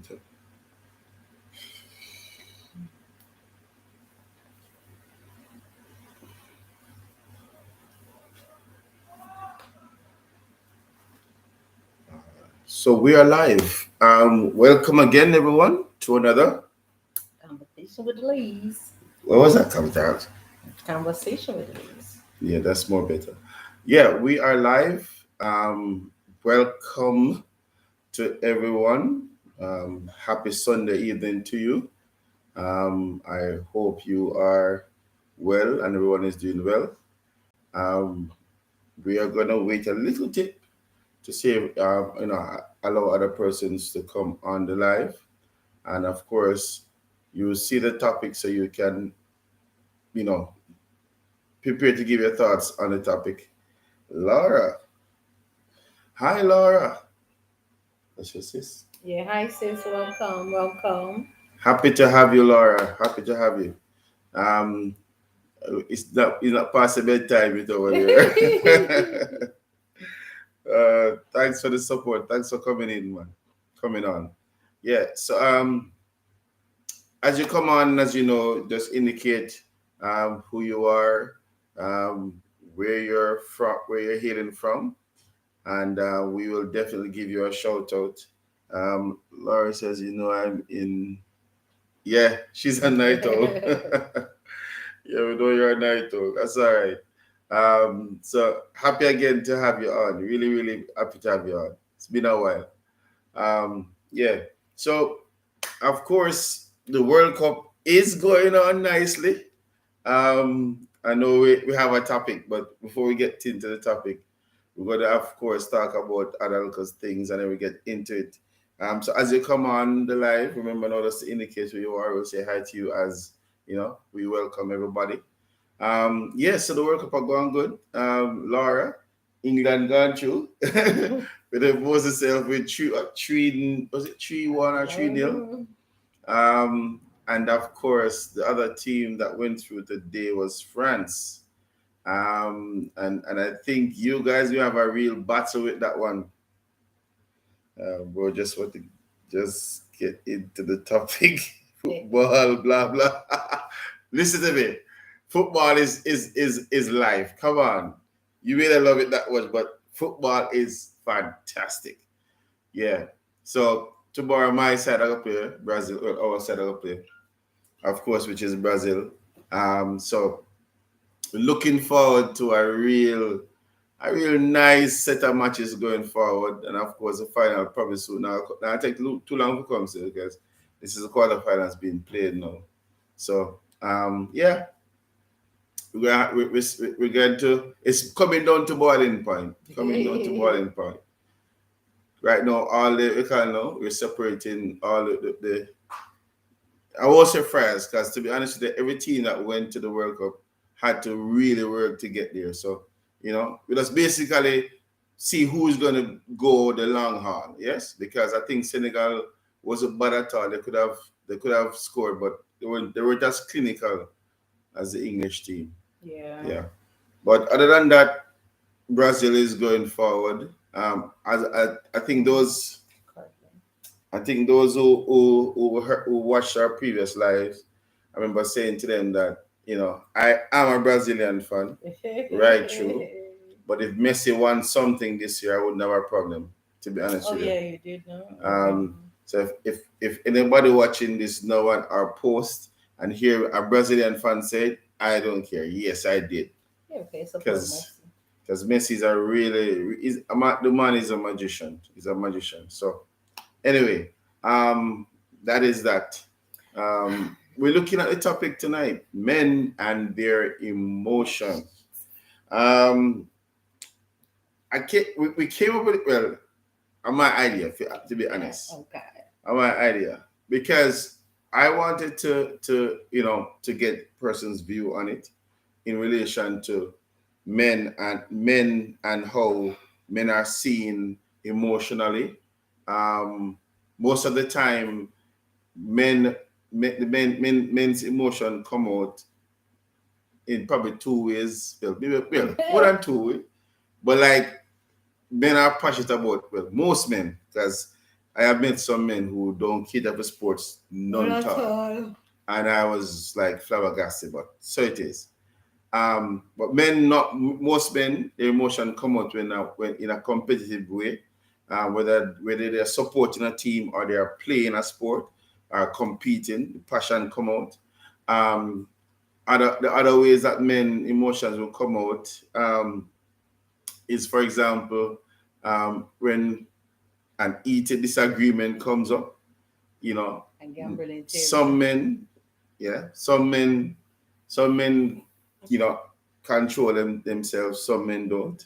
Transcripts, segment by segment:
better. So we are live. Welcome again, everyone, to another. Conversation with Elise. What was that coming out? Conversation with Elise. Yeah, that's more better. Yeah, we are live. Welcome to everyone. Happy Sunday evening to you. I hope you are well and everyone is doing well. Um, we are gonna wait a little bit to see if, allow other persons to come on the live, and of course, you will see the topic so you can, you know, prepare to give your thoughts on the topic. Laura, hi Laura, that's your sis. Yeah, hi sis, welcome, welcome. Happy to have you, Laura. Happy to have you. Um, it's not past the bedtime yet over there. Thanks for the support. Thanks for coming in, man. Coming on. Yeah. So as you come on, as you know, just indicate who you are, um, where you're from, where you're hailing from, and we will definitely give you a shout out. Laura says, I'm in. Yeah, she's a night owl. Yeah, we know you're a night owl. That's all right. So happy again to have you on. Really, really happy to have you on. It's been a while. Yeah. So of course the World Cup is going on nicely. I know we have a topic, but before we get into the topic, we're gonna of course talk about other little things and then we get into it. So as you come on the live, remember now just to indicate who you are. We'll say hi to you as we welcome everybody. Yes, so the World Cup are going good. Laura, England gone through. With the most itself with three, was it 3-1 or 3-0? And of course, the other team that went through today was France. And I think you guys will have a real battle with that one. Bro, just want to just get into the topic. Football, blah blah. Listen to me. Football is life. Come on, you really love it that much, but football is fantastic. Yeah. So tomorrow my side I'll play Brazil, our side I'll play, of course, which is Brazil. So looking forward to a real nice set of matches going forward, and of course the final probably soon. Now I take too long to come to because this is the quarterfinals being played now. So yeah, we're going to. It's coming down to boiling point. Coming down to boiling point. Right now, all the you can know we're separating all the I was surprised because to be honest with you, every team that went to the World Cup had to really work to get there. So, we just basically see who's gonna go the long haul. Yes, because I think Senegal wasn't bad at all. They could have scored, but they were just clinical as the English team. Yeah. Yeah. But other than that, Brazil is going forward. As I think those who watched our previous lives, I remember saying to them that I am a Brazilian fan, right? True. But if Messi won something this year, I wouldn't have a problem. To be honest Oh with you. yeah, you did know. So if anybody watching this now on our post and hear a Brazilian fan say it, I don't care. Yes, I did. Yeah, okay, support Because Messi. because Messi's a really the man is a magician. He's a magician. So anyway, that is that. We're looking at the topic tonight: men and their emotion. Um, we came up with it. Well, on my idea, to be honest, Okay. on my idea, because I wanted to get person's view on it in relation to men and how men are seen emotionally. Most of the time, men, men's emotion come out in probably two ways. Well, maybe more than two ways, but like men are passionate about, well, most men, because I have met some men who don't cater for sports none Not at at all. all. And I was like flabbergasted, but so it is. But men, not most men, their emotion come out when in a competitive way, whether they're supporting a team or they are playing a sport or competing, the passion come out. Um, the other ways that men emotions will come out is, for example, when an heated disagreement comes up. You know, And gambling table. some men, yeah, some men, you know, control themselves. Some men don't.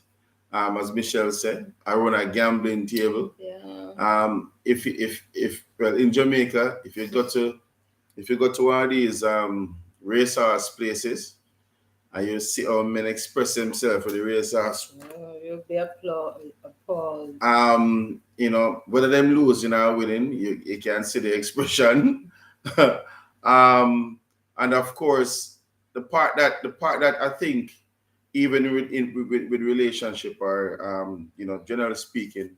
As Michelle said, I run a gambling table. Yeah. If well, in Jamaica, if you go to one of these racehorse places and you see how men express themselves for the racehorse, Oh, you'll be appalled. you know, whether them losing or winning, you can see the expression. um, and of course, the part that I think, even with relationship or you know, generally speaking,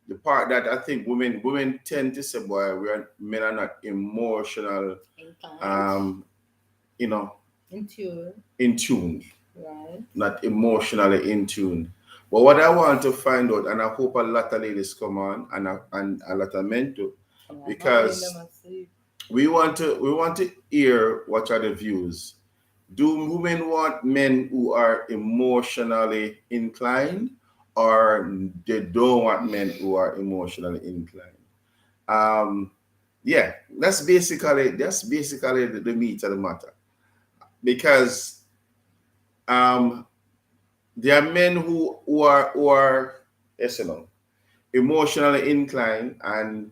the part that I think women tend to say, boy, men are not emotional, Inclined. um, you know, In tune. in tune, Right. not emotionally in tune. But what I want to find out, and I hope a lot of ladies come on, and a lot of men too, Come on, not putting them because asleep. we want to hear what are the views. Do women want men who are emotionally inclined, or they don't want men who are emotionally inclined? Um, yeah, that's basically the meat of the matter, because um, there are men who are yes, you know, emotionally inclined, and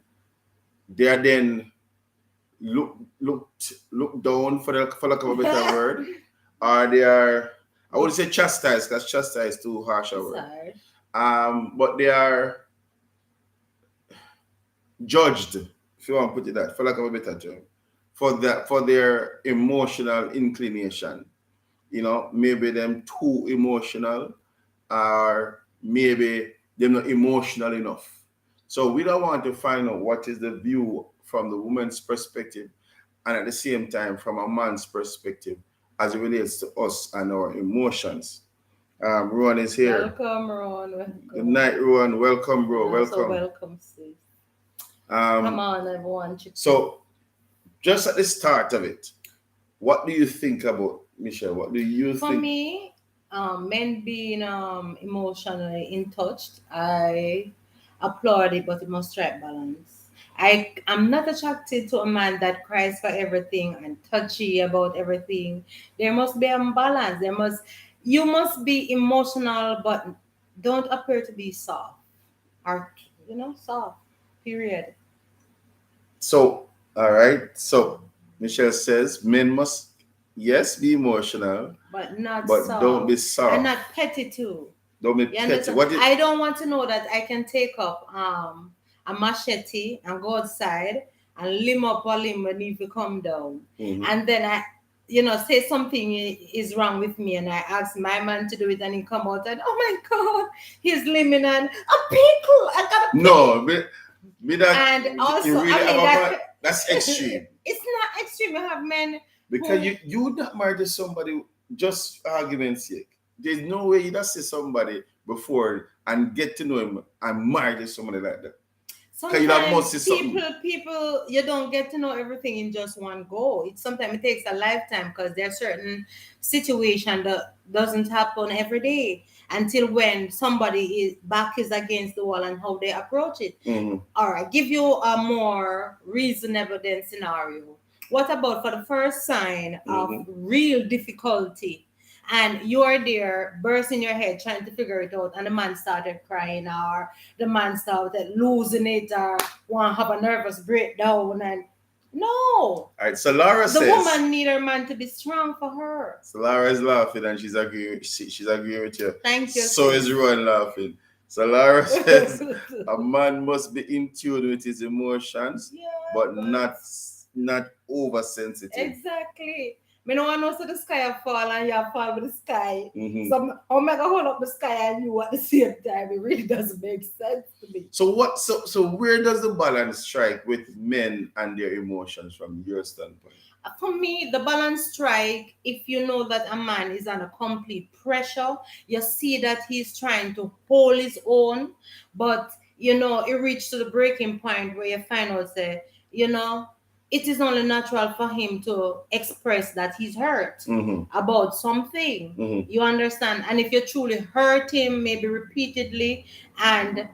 they are then looked down, for lack of a better word, or they are, I wouldn't say chastised, because chastised is too harsh a It's word. hard. But they are judged, if you want to put it that, for lack of a better term, for their emotional inclination. You know, maybe them too emotional, or maybe they're not emotional enough. So we don't want to find out what is the view from the woman's perspective, and at the same time from a man's perspective, as it relates to us and our emotions. Ruan is here. Welcome, Ron. Good Welcome. night, Ruan. Welcome, bro. And also Welcome. welcome, sis. Come Um, on, everyone. so just at the start of it, what do you think about Michelle? What do you For think? me, men being emotionally in touch, I applaud it, but it must strike balance. I'm not attracted to a man that cries for everything and touchy about everything. There must be a balance. You must be emotional, but don't appear to be soft, or soft. Period. So, all right. So Michelle says men must, yes, be emotional, But not but don't be soft and soft. not petty too. Don't be You petty. understand? What it? I don't want to know that I can take up a machete and go outside and limb up a limb when if you come down. Mhm. And then I say something is wrong with me and I ask my man to do it and he come out and oh my god, he's limbing and a pickle. I got a pickle. No, be that And you also, really I have mean a that man. That's extreme, it's not extreme. I have men because who you would not marry somebody just for argument's sake. There's no way you just see somebody before and get to know him and marry somebody like that. Because you that must sometimes see something. people you don't get to know everything in just one go. Sometimes it takes a lifetime because there are certain situation that doesn't happen every day until when somebody is back is against the wall and how they approach it. Mm-hmm. All right, give you a more reasonable than scenario. What about for the first sign of Mm-hmm. real difficulty? And you're there, bursting your head, trying to figure it out, and the man started crying, or the man started losing it, or want to have a nervous breakdown. And no, All right. So Laura the says. woman need her man to be strong for her. So Laura is laughing and she's agreeing. She's agreeing with you. Thank you. So sis. is Rowan laughing. So Laura says a man must be in tune with his emotions, Yeah, but not oversensitive. exactly. Me no want to see the sky fall and you fall with the sky. Mhm. So how am I gonna hold up the sky and you at the same time? It really doesn't make sense to me. So what? So where does the balance strike with men and their emotions from your standpoint? For me, the balance strike, if you know that a man is under complete pressure, you see that he's trying to hold his own, but it reached to the breaking point where you find out that, you know, it is only natural for him to express that he's hurt Mm-hmm. about something. Mm-hmm. You understand? And if you truly hurt him, maybe repeatedly, and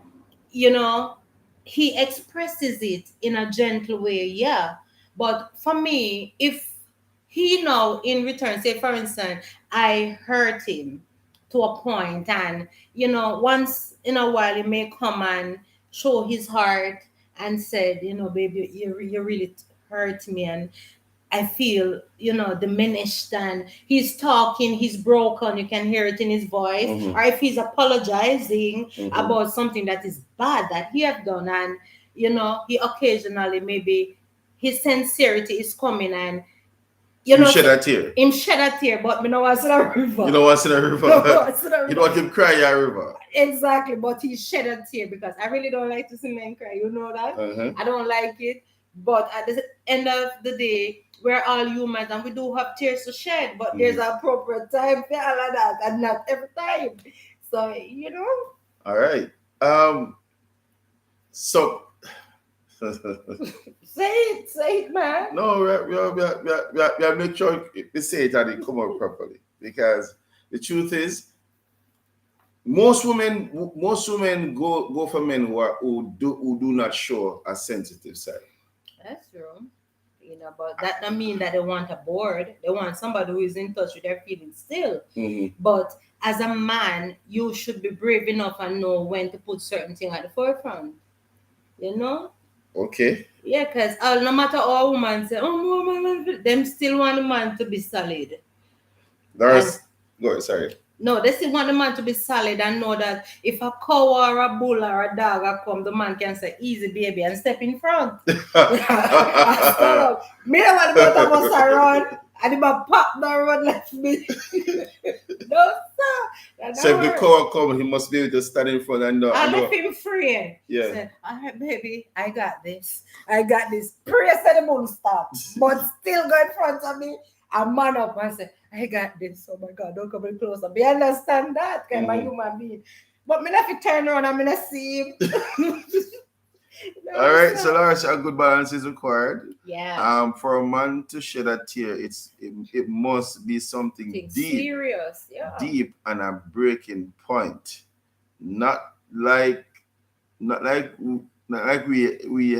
you know, he expresses it in a gentle way, yeah. But for me, if he now in return, say for instance, I hurt him to a point, and once in a while he may come and show his heart and said, baby, you really hurt me, and I feel, diminished, and he's talking, he's broken, you can hear it in his voice. Mm-hmm. Or if he's apologizing Mm-hmm. about something that is bad that he have done, and he occasionally maybe his sincerity is coming, and You shed a tear. him shed a tear, but me no want to see a river. You don't want to see a river. No want see a river. You don't want him cry a river. Exactly, but he shed a tear because I really don't like to see men cry. You know that? Uh-huh. I don't like it. But at the end of the day, we're all humans and we do have tears to shed, but there's an appropriate time for all of that, and not every time. So, All right. So say it, man. no, we have make sure we say it and it come out properly, because the truth is, most women go for men who do not show a sensitive side. That's true. But that don't mean that they want a board. They want somebody who is in touch with their feelings still. Mm-hmm. But as a man, you should be brave enough and know when to put certain things at the forefront. Okay. Yeah, because no matter how a woman say, oh, no, man, them still want a man to be solid. Go ahead, sorry. No, they still want the man to be solid and know that if a cow or a bull or a dog come, the man can say, easy, baby, and step in front. So, me don't want both of us around, and if I pop the road left me. No, sir. So if the cow come, he must be able to stand in front and left him free. Yeah. Say, all right, baby, I got this. Pray said the moon stop, but still go in front of me. I man up and say, I got this. Oh my God, don't come any closer. Me understand that, kind of human being. But me have to turn around and me see him. All right, so Laura, a good balance is required. Yeah. For a man to shed a tear, it must be something deep, serious, yeah, deep and a breaking point. Not like we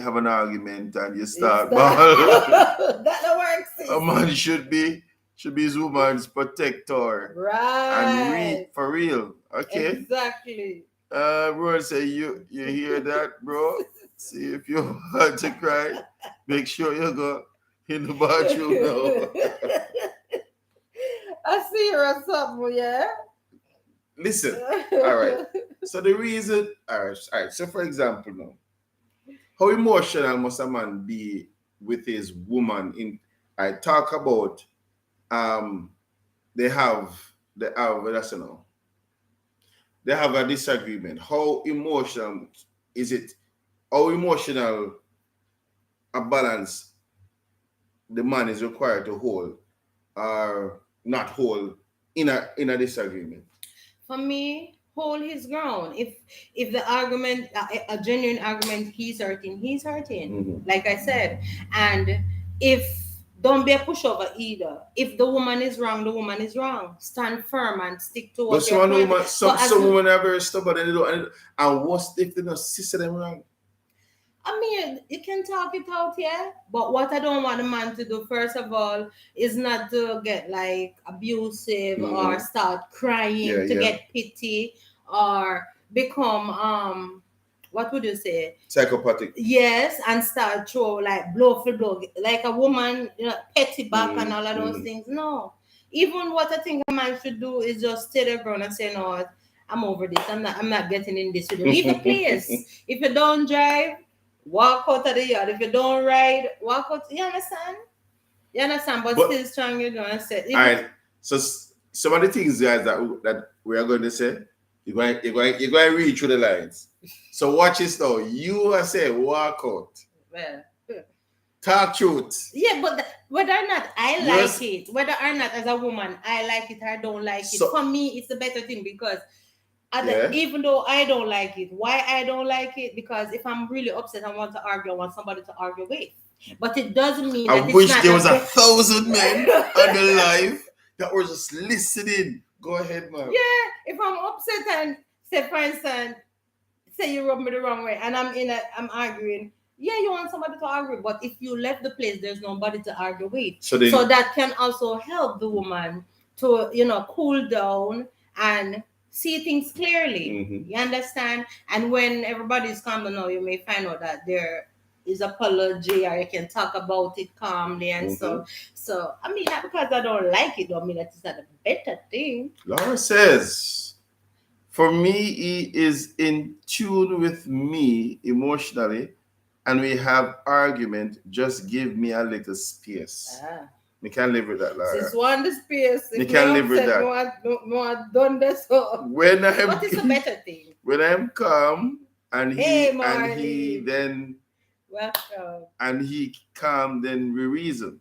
have an argument and you start. That don't work. A man should be his woman's protector. Right. And read for real. Okay. Exactly. Bro, say you hear that, bro? See, if you want to cry, make sure you go in the bathroom now. I see you or something, yeah. Listen, all right. So the reason, all right. So for example, now, how emotional must a man be with his woman? I talk about they have that's they have a disagreement. How emotional is it? How emotional a balance the man is required to hold or not hold in a disagreement? For me, hold his ground. If the argument, a genuine argument, he's hurting. Mm-hmm. Like I said, and if don't be a pushover either. If the woman is wrong, the woman is wrong. Stand firm and stick to what you're doing. But some women are very stubborn and they don't. And what if they don't see them wrong? I mean, you can talk it out, yeah. But what I don't want a man to do, first of all, is not to get like abusive or start crying to get pity or become what would you say? Psychopathic. Yes, and start throw like blow for blow, like a woman, petty back and all of those things. No, even what I think a man should do is just stay their ground and say, no, I'm over this. I'm not getting in this with you. Leave the place. If you don't drive, walk out of the yard. If you don't ride, walk out. You understand? You understand? But But still strong, you know, and said, all right. So some of the things, guys, that we are going to say, you're going to read through the lines. So watch this now. You are saying walk out, well, talk truth. yeah, but whether or not I Yes. like it, whether or not as a woman I like it or I don't like it, So for me it's a better thing because yeah. even though I don't like it, why I don't like it? Because if I'm really upset and want to argue, I want somebody to argue with. But it doesn't mean I that it's wish not there a was 1,000 men on the live that were just listening. Go ahead, man. Yeah, if I'm upset and say, for instance, say you rub me the wrong way and I'm arguing. Yeah, you want somebody to argue, but if you left the place, there's nobody to argue with. So That can also help the woman to, cool down and see things clearly. Mhm. You understand? And when everybody's calm down, you may find out that there is apology or you can talk about it calmly and so I mean, not because I don't like it, don't mean that it's not a better thing. Laura says, for me, he is in tune with me emotionally, and we have argument. Just give me a little space. We can't live with that, Laura. Since one the space, We can't live with that. No, done this. When I'm, but it's a better thing. when I'm calm, and Hey, he then welcome. and he calm, then we reason.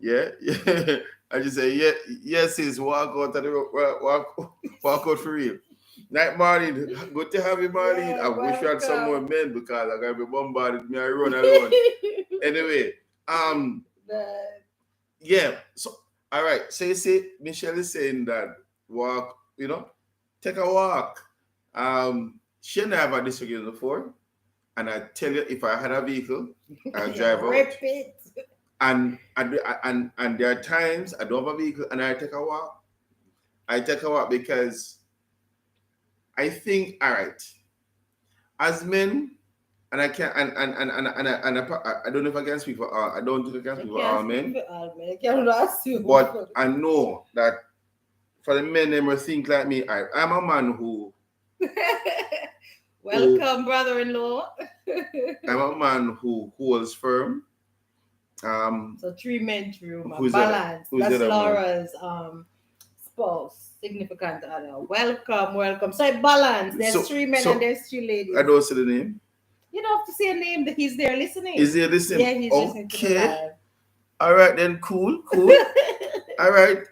Yeah, yeah. I just say, yeah, yes, is walk out of the walk out for real. Night, Marlene. Good to have you, Marlene. Yeah, I wish we had some more welcome. men because I gotta be bombarded. Me, I run alone. Anyway, yeah. So, all right. So you see, Michelle is saying that walk. Take a walk. She and I have had this together before, and I tell you, if I had a vehicle, I'll drive out. Repeat. And there are times I don't have a vehicle and I take a walk. I take a walk because I think, all right, as men, and I can't, I don't know if I can speak for all. I don't think I can speak for all men. I cannot assume. But I know that for the men, they must think like me. I'm a man who. Welcome, brother-in-law. I'm a man who holds firm. So 3 men, 3 women. Who's balance. That? That's Laura's spouse, significant other. Welcome. So balance. There's 3 men and there's 3 ladies. I don't see the name. You don't have to say a name. That he's there listening. Is he listening? Yeah, he's listening to the live. All right then. Cool. All right.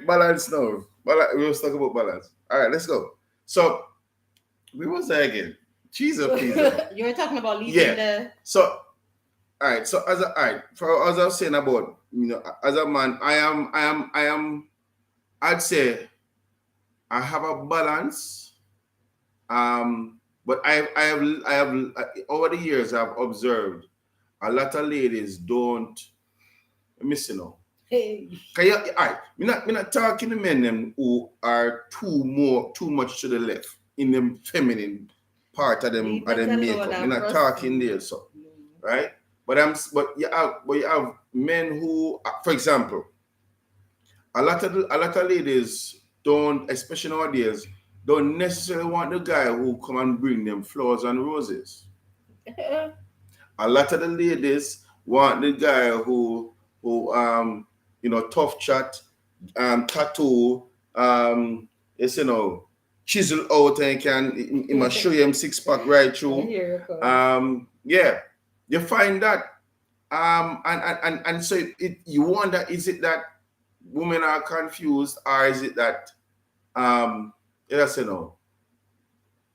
Balance now. We'll talk about balance. All right, let's go. So we was there again. Jesus, please. You were talking about leaving the. So. All right. So as I was saying about, as a man, I am. I'd say I have a balance. But I have over the years I've observed a lot of ladies don't miss Hey. All right. Me not talking to men them who are too much to the left in them feminine part of them makeup. Me not talking there, so right. But you have men who, for example, a lot of ladies don't, especially nowadays, don't necessarily want the guy who come and bring them flowers and roses. A lot of the ladies want the guy who tough chat, tattoo, chisel out and he must show him 6-pack right through. Yeah. You find that, and so you wonder, is it that women are confused, or is it that,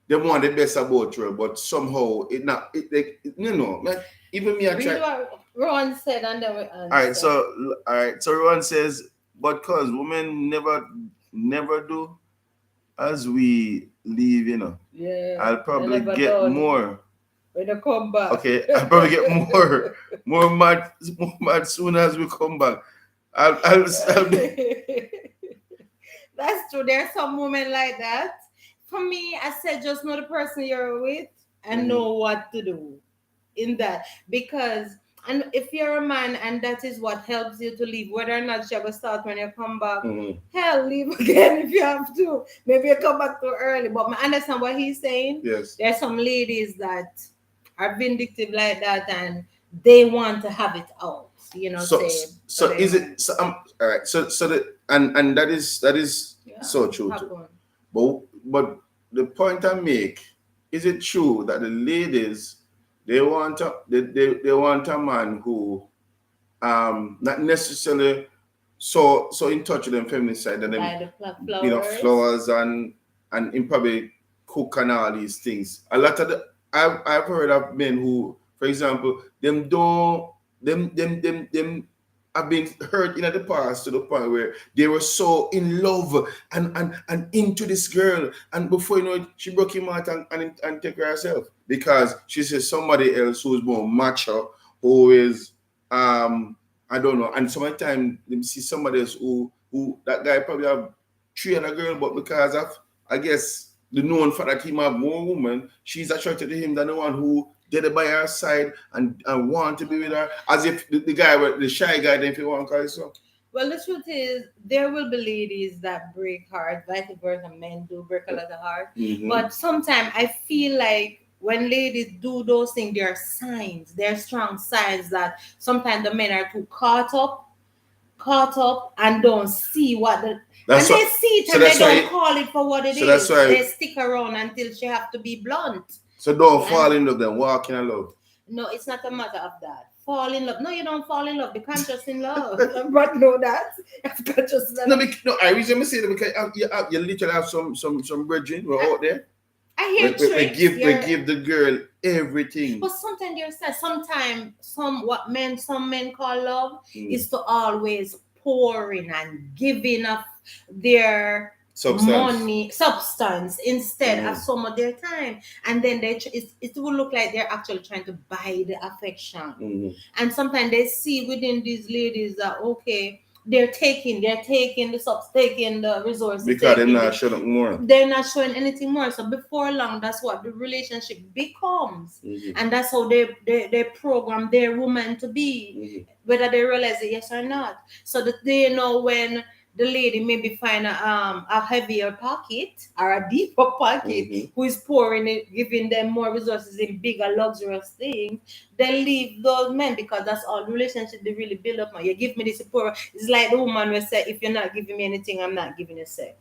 they want the best about her, but somehow even me I try. What Ron said, and then we answer. All right. So Ron says, but cause women never do as we leave, Yeah. I'll probably get more. When they come back. Okay, I'll probably get more mad soon as we come back. I'll That's true. There are some women like that. For me, I said just know the person you're with and know what to do in that. Because and if you're a man and that is what helps you to leave, whether or not you ever start when you come back, hell, leave again if you have to. Maybe you come back too early. But I understand what he's saying. Yes. There are some ladies that are vindictive like that and they want to have it out. So say for so is them. it so all right, so that and that is Yeah, so true too. happen. But the point I make, is it true that the ladies, they want a man who not necessarily so in touch with them feminine side, and them, Buy the flowers. flowers, and in probably cook and all these things. A lot of I've heard of men who, for example, them don't them have been hurt in the past to the point where they were so in love and into this girl, and before you know it, she broke him out and take her herself because she says somebody else who's more macho, who is I don't know. And sometimes you see somebody else who that guy probably have three other girl, but because of, I guess, the known fact that he might have more woman, she's attracted to him than the one who did it by her side and want to be with her. As if the guy, the shy guy, then if you want to call it so. Well, the truth is, there will be ladies that break heart, vice versa. Men do break a lot of heart. Mm-hmm. But sometimes I feel like when ladies do those things, there are signs, there are strong signs that sometimes the men are too caught up and don't see what the That's and they what. see it So and they that's don't why. call it for what it So that's is. They why. stick around until she have to be blunt. So don't Yeah. fall in love. Then walk in love. No, it's not a matter of that. Fall in love. No, you don't fall in love. Be conscious in love. But know that. Conscious in No, love. no. I reason say that because you literally have some brethren who are out there. I hear We tricks. give the girl everything. But sometimes there's that. Sometimes some men call love is to always pouring and giving of their substance instead of some of their time, and then it will look like they're actually trying to buy the affection. And sometimes they see within these ladies that okay, taking the resources Because they're not showing more. They're not showing anything more. So before long, that's what the relationship becomes. And that's how they program their woman to be, whether they realize it yes or not. So that they know when the lady maybe find a heavier pocket or a deeper pocket who is pouring it, giving them more resources in bigger luxurious things, they leave those men because that's all the relationship they really build up on. You give me this support. It's like the woman will say, if you're not giving me anything, I'm not giving you sex.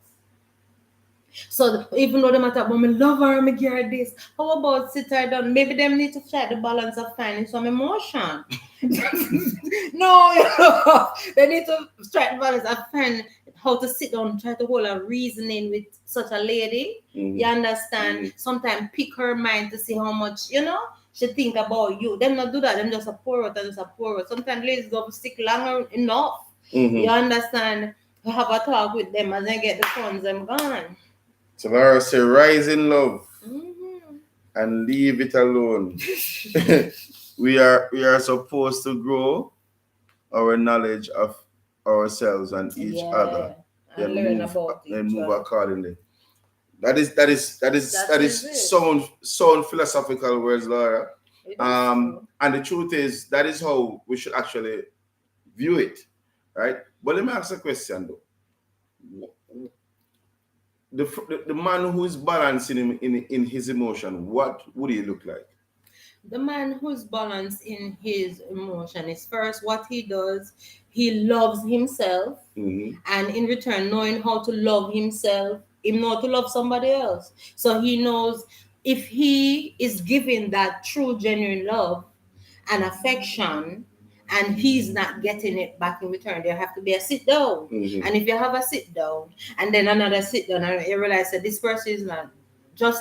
So even though the matter about me love her, me give her this, how about sit her down? Maybe them need to strike the balance of finding some emotion. No, they need to strike the balance of finding how to sit down, try to hold a reasoning with such a lady. You understand? Sometimes pick her mind to see how much, she think about you. Them not do that, them just a pour out and just a pour out. Sometimes ladies don't stick longer enough. You understand? Have a talk with them and then get the funds, them gone. Tamara say, rise in love and leave it alone. we are supposed to grow our knowledge of ourselves and each other, and learn about then each move other. accordingly. That is sound philosophical words, Laura. And the truth is that is how we should actually view it, right? But let me ask a question though. The man who is balancing in his emotion, what would he look like? The man who's balanced in his emotion is first what he does, he loves himself, and in return, knowing how to love himself, he knows to love somebody else. So he knows if he is giving that true, genuine love and affection, and he's not getting it back in return, there have to be a sit down. And if you have a sit down and then another sit down, and you realize that this person is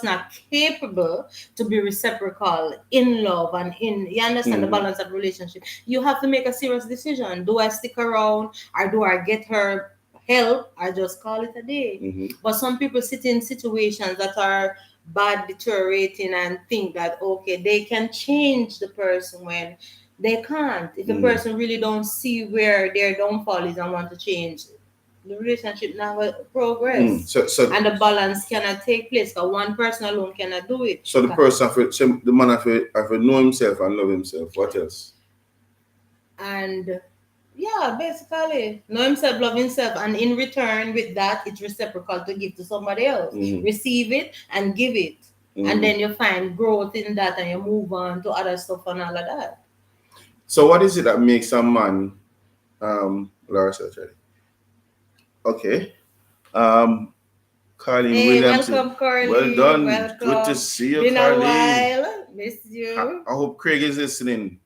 not capable to be reciprocal in love and you understand the balance of relationship, you have to make a serious decision. Do I stick around or do I get her help or just call it a day? But some people sit in situations that are bad, deteriorating, and think that okay, they can change the person when they can't. If the person really don't see where their downfall is and want to change, the relationship now will progress. And the balance cannot take place because one person alone cannot do it. So the man have to know himself and love himself. What else? And yeah, basically know himself, love himself, and in return with that, it's reciprocal to give to somebody else. Receive it and give it. And then you find growth in that and you move on to other stuff and all of that. So what is it that makes a man, Laura said, okay. Um, Carlene Hey, Williamson. welcome, Well Carly. done. Good to Welcome. see you, Been a Carlene. while. Miss you. I hope Craig is listening.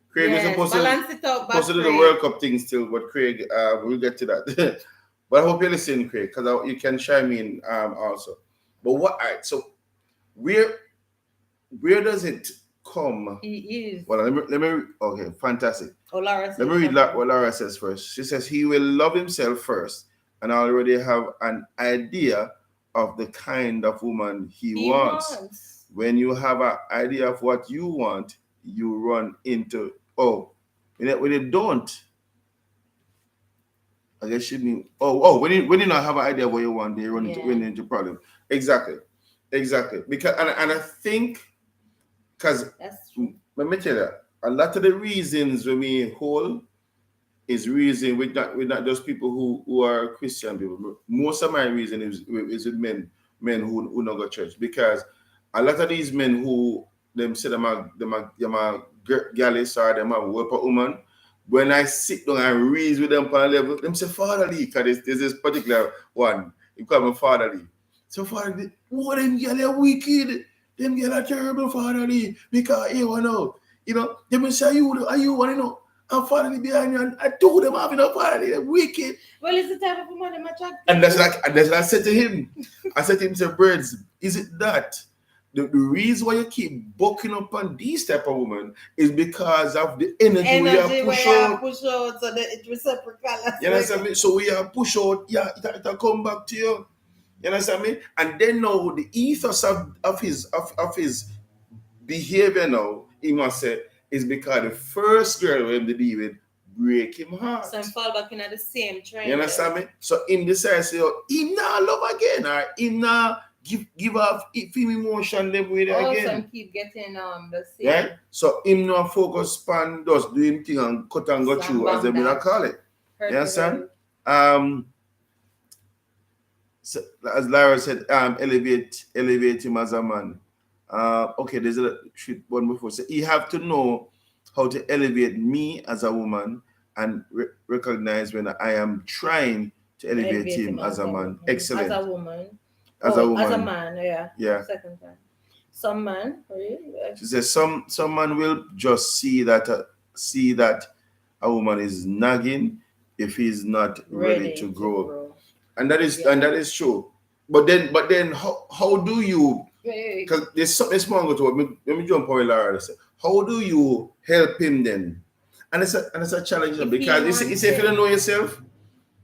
Craig was Yes, balance it out, supposed to back, do the Craig. World Cup thing still, but Craig, we'll get to that. But I hope you're listening, Craig, because you can chime in also. But what? All right. So where where does it come? He is. Well, let me. Okay, fantastic. Oh, Laura Let me says read something. what Laura says first. She says he will love himself first and already have an idea of the kind of woman he He wants. wants. When you have an idea of what you want, you run into when you don't, I guess you mean when you not have an idea of what you want, then you Yeah, run into problem. Exactly, exactly. Because and I think because that's true. let me tell you, a lot of the reasons when we hold is reason with not just people who are Christian people. Most of my reason is with men who not go to church because a lot of these men who them say them a gallus or them a worker woman. When I sit down and reason with them on a level, them say fatherly because there's this particular one. He call me fatherly. So fatherly, oh them gyal are wicked. Them gyal are terrible fatherly because them say you want to know. I'm finally behind you, and I told them I'm in a party, they're wicked. Well, it's the type of woman I'm And attracted to. that's what I said to him. I said to him, "Say, birds, is it that the reason why you keep bucking up on these type of women is because of the energy we are Energy push where you out? push out so that it reciprocal as You well. understand me? So we are push out, yeah, it'll come back to you. You understand me? And then now the ethos of his behavior now, he must say, is because the first girl with the deal with break him So heart. I'm fall back into the same You trend. understand me? So him decide say, him not love again, or him not give off him emotion them with Oh, so again. I'm keep getting the Right? same So him not focus on just do him thing and cut and go slam through as they bang may dash. call it. You Hurt the understand? world. Um so, as Lara said, elevate him as a man. Okay, there's a one before. So you have to know how to elevate me as a woman and recognize when I am trying to elevate Elevate him him as as a a man. woman. As a Excellent. woman. As a Oh, as a woman, man, yeah. yeah. Second time. Some man, really? She says some man will just see that a woman is nagging if he's not ready to Ready to grow, grow. and Yeah. that is true. But then how do you? Hey. Because there's something small to it. Let me jump on Lara. How do you help him then? And it's a challenge If he because you wants see if you don't it, know yourself,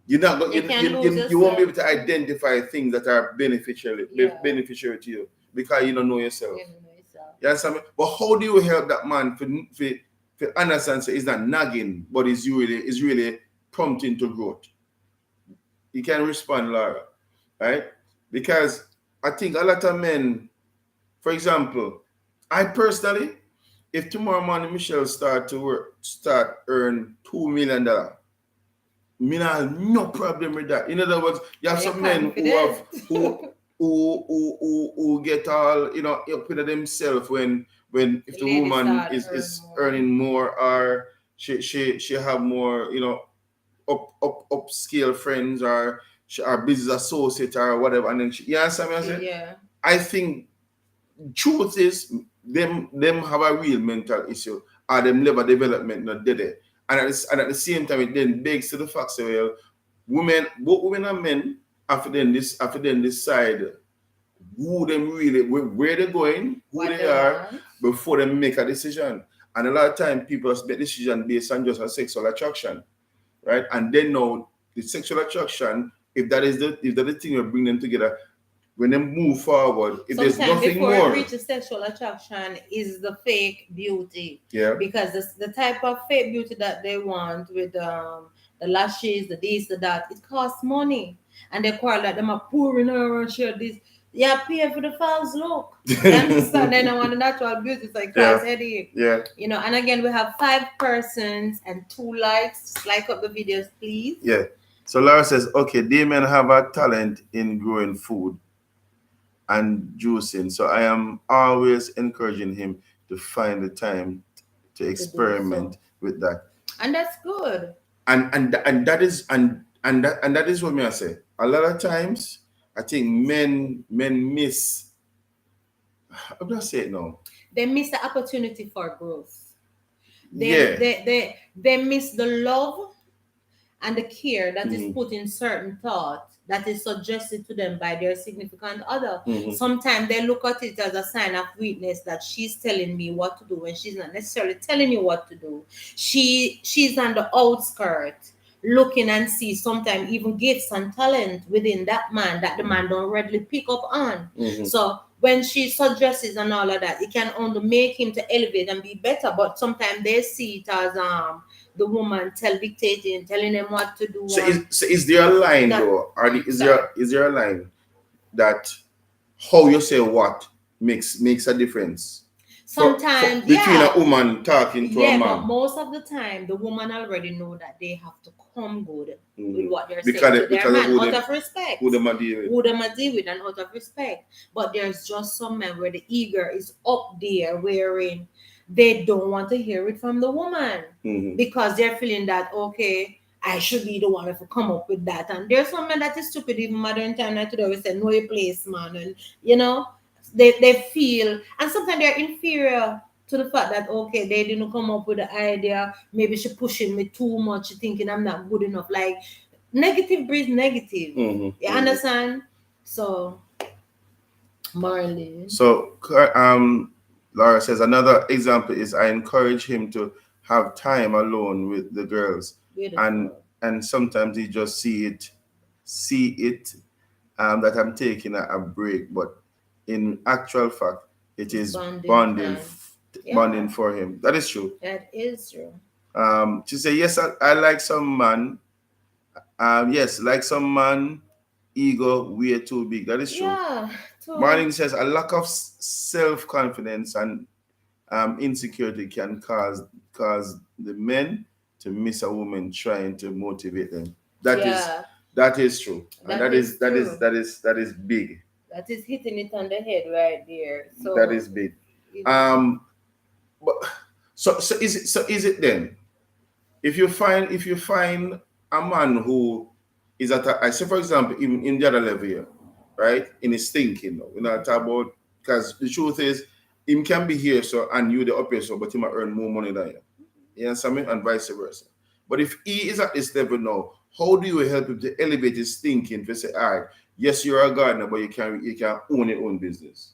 you're not go- you can lose you won't be yourself. able to identify things that are Yeah. beneficial to you because you don't know yourself. You don't know yourself. You understand me? But how do you help that man for understand say it's not nagging, but it's really prompting to growth? You can respond, Lara, right? Because I think a lot of men, for example, I personally, if tomorrow morning Michelle start earn $2 million, me not have no problem with that. In other words, you have Are you some men who confident? have who get all up with themselves when if The the lady woman start earn is more. earning more or she have more upscale friends or she, our business associate or whatever, and then you understand me? I say Yeah. I think truth is them have a real mental issue or them level development not there. And at the same time it then begs to the fact say, well, both women and men after then decide who them really where they're going, who What they they are want. before they make a decision. And a lot of time people make decision based on just a sexual attraction, right? And then now the sexual attraction, if that is the thing that bring them together, when they move forward, if there's Sometimes nothing before it more, reaches sexual attraction is the fake beauty. yeah, Because the type of fake beauty that they want with the lashes, the this, the that, it costs money. And they quarrel that them are pouring her and share this. Yeah, pay for the false look. You understand? Then I want the natural beauty, so it yeah, cause headache. yeah, And again, we have 5 persons and 2 likes. Just like up the videos, please. yeah. So Laura says, okay, Damien have a talent in growing food and juicing. So I am always encouraging him to find the time to To do experiment so. with that. And that's good. And that is and that is what me I say. A lot of times I think men miss, I'm not saying no. They miss the opportunity for growth. They Yeah. they they they miss the love and the care that is Hmm. put in certain thought that is suggested to them by their significant other. Hmm. Sometimes they look at it as a sign of weakness that she's telling me what to do when she's not necessarily telling you what to do. She's on the outskirt looking and see sometimes even gifts and talent within that man that the man don't readily pick up on. Hmm. So when she suggests and all of that, it can only make him to elevate and be better. But sometimes they see it as the woman dictating, telling them what to do. So is there a line That though? sorry. Is there a line that how you say what makes a difference for Sometimes, between a yeah, woman talking to a yeah, but man? most of the time, the woman already know that they have to come good with Hmm. what they're saying to their Because of man out of respect. who them are dealing with. Who them are deal with and out of respect. But there's just some men where the ego is up there, wherein they don't want to hear it from the woman Hmm. because they're feeling that okay. I should be the one to come up with that. And there's some men that is stupid, even modern time like today we say know your place, man. And you know, they feel and sometimes they're inferior to the fact that okay they didn't come up with the idea, maybe she pushing me too much, she thinking I'm not good enough, like negative breeds negative. Hmm. You Hmm. understand? So Marley. So Laura says another example is I encourage him to have time alone with the girls, and Beautiful. sometimes he just see it that I'm taking a break, but in actual fact, it It's is bonding time. bonding Yeah, for him. That is true. that is true. To say yes, I like some man. Yes, like some man, ego way too big. That is true. Yeah, too. Marlene says a lack of self confidence and insecurity can cause the men to miss a woman trying to motivate them. That is Yeah, that is true, and that is true. that is big. That is hitting it on the head right there. That So is big. you know, Um, but so is it then? If you find a man who is at I say for example in the other level here, right? In his thinking, we're not talking about because the truth is him can be here so and you the up here so but he might earn more money than you. You understand me? And vice versa. But if he is at this level now, how do you help him to elevate his thinking to say, all right, yes, you're a gardener, but you can own your own business.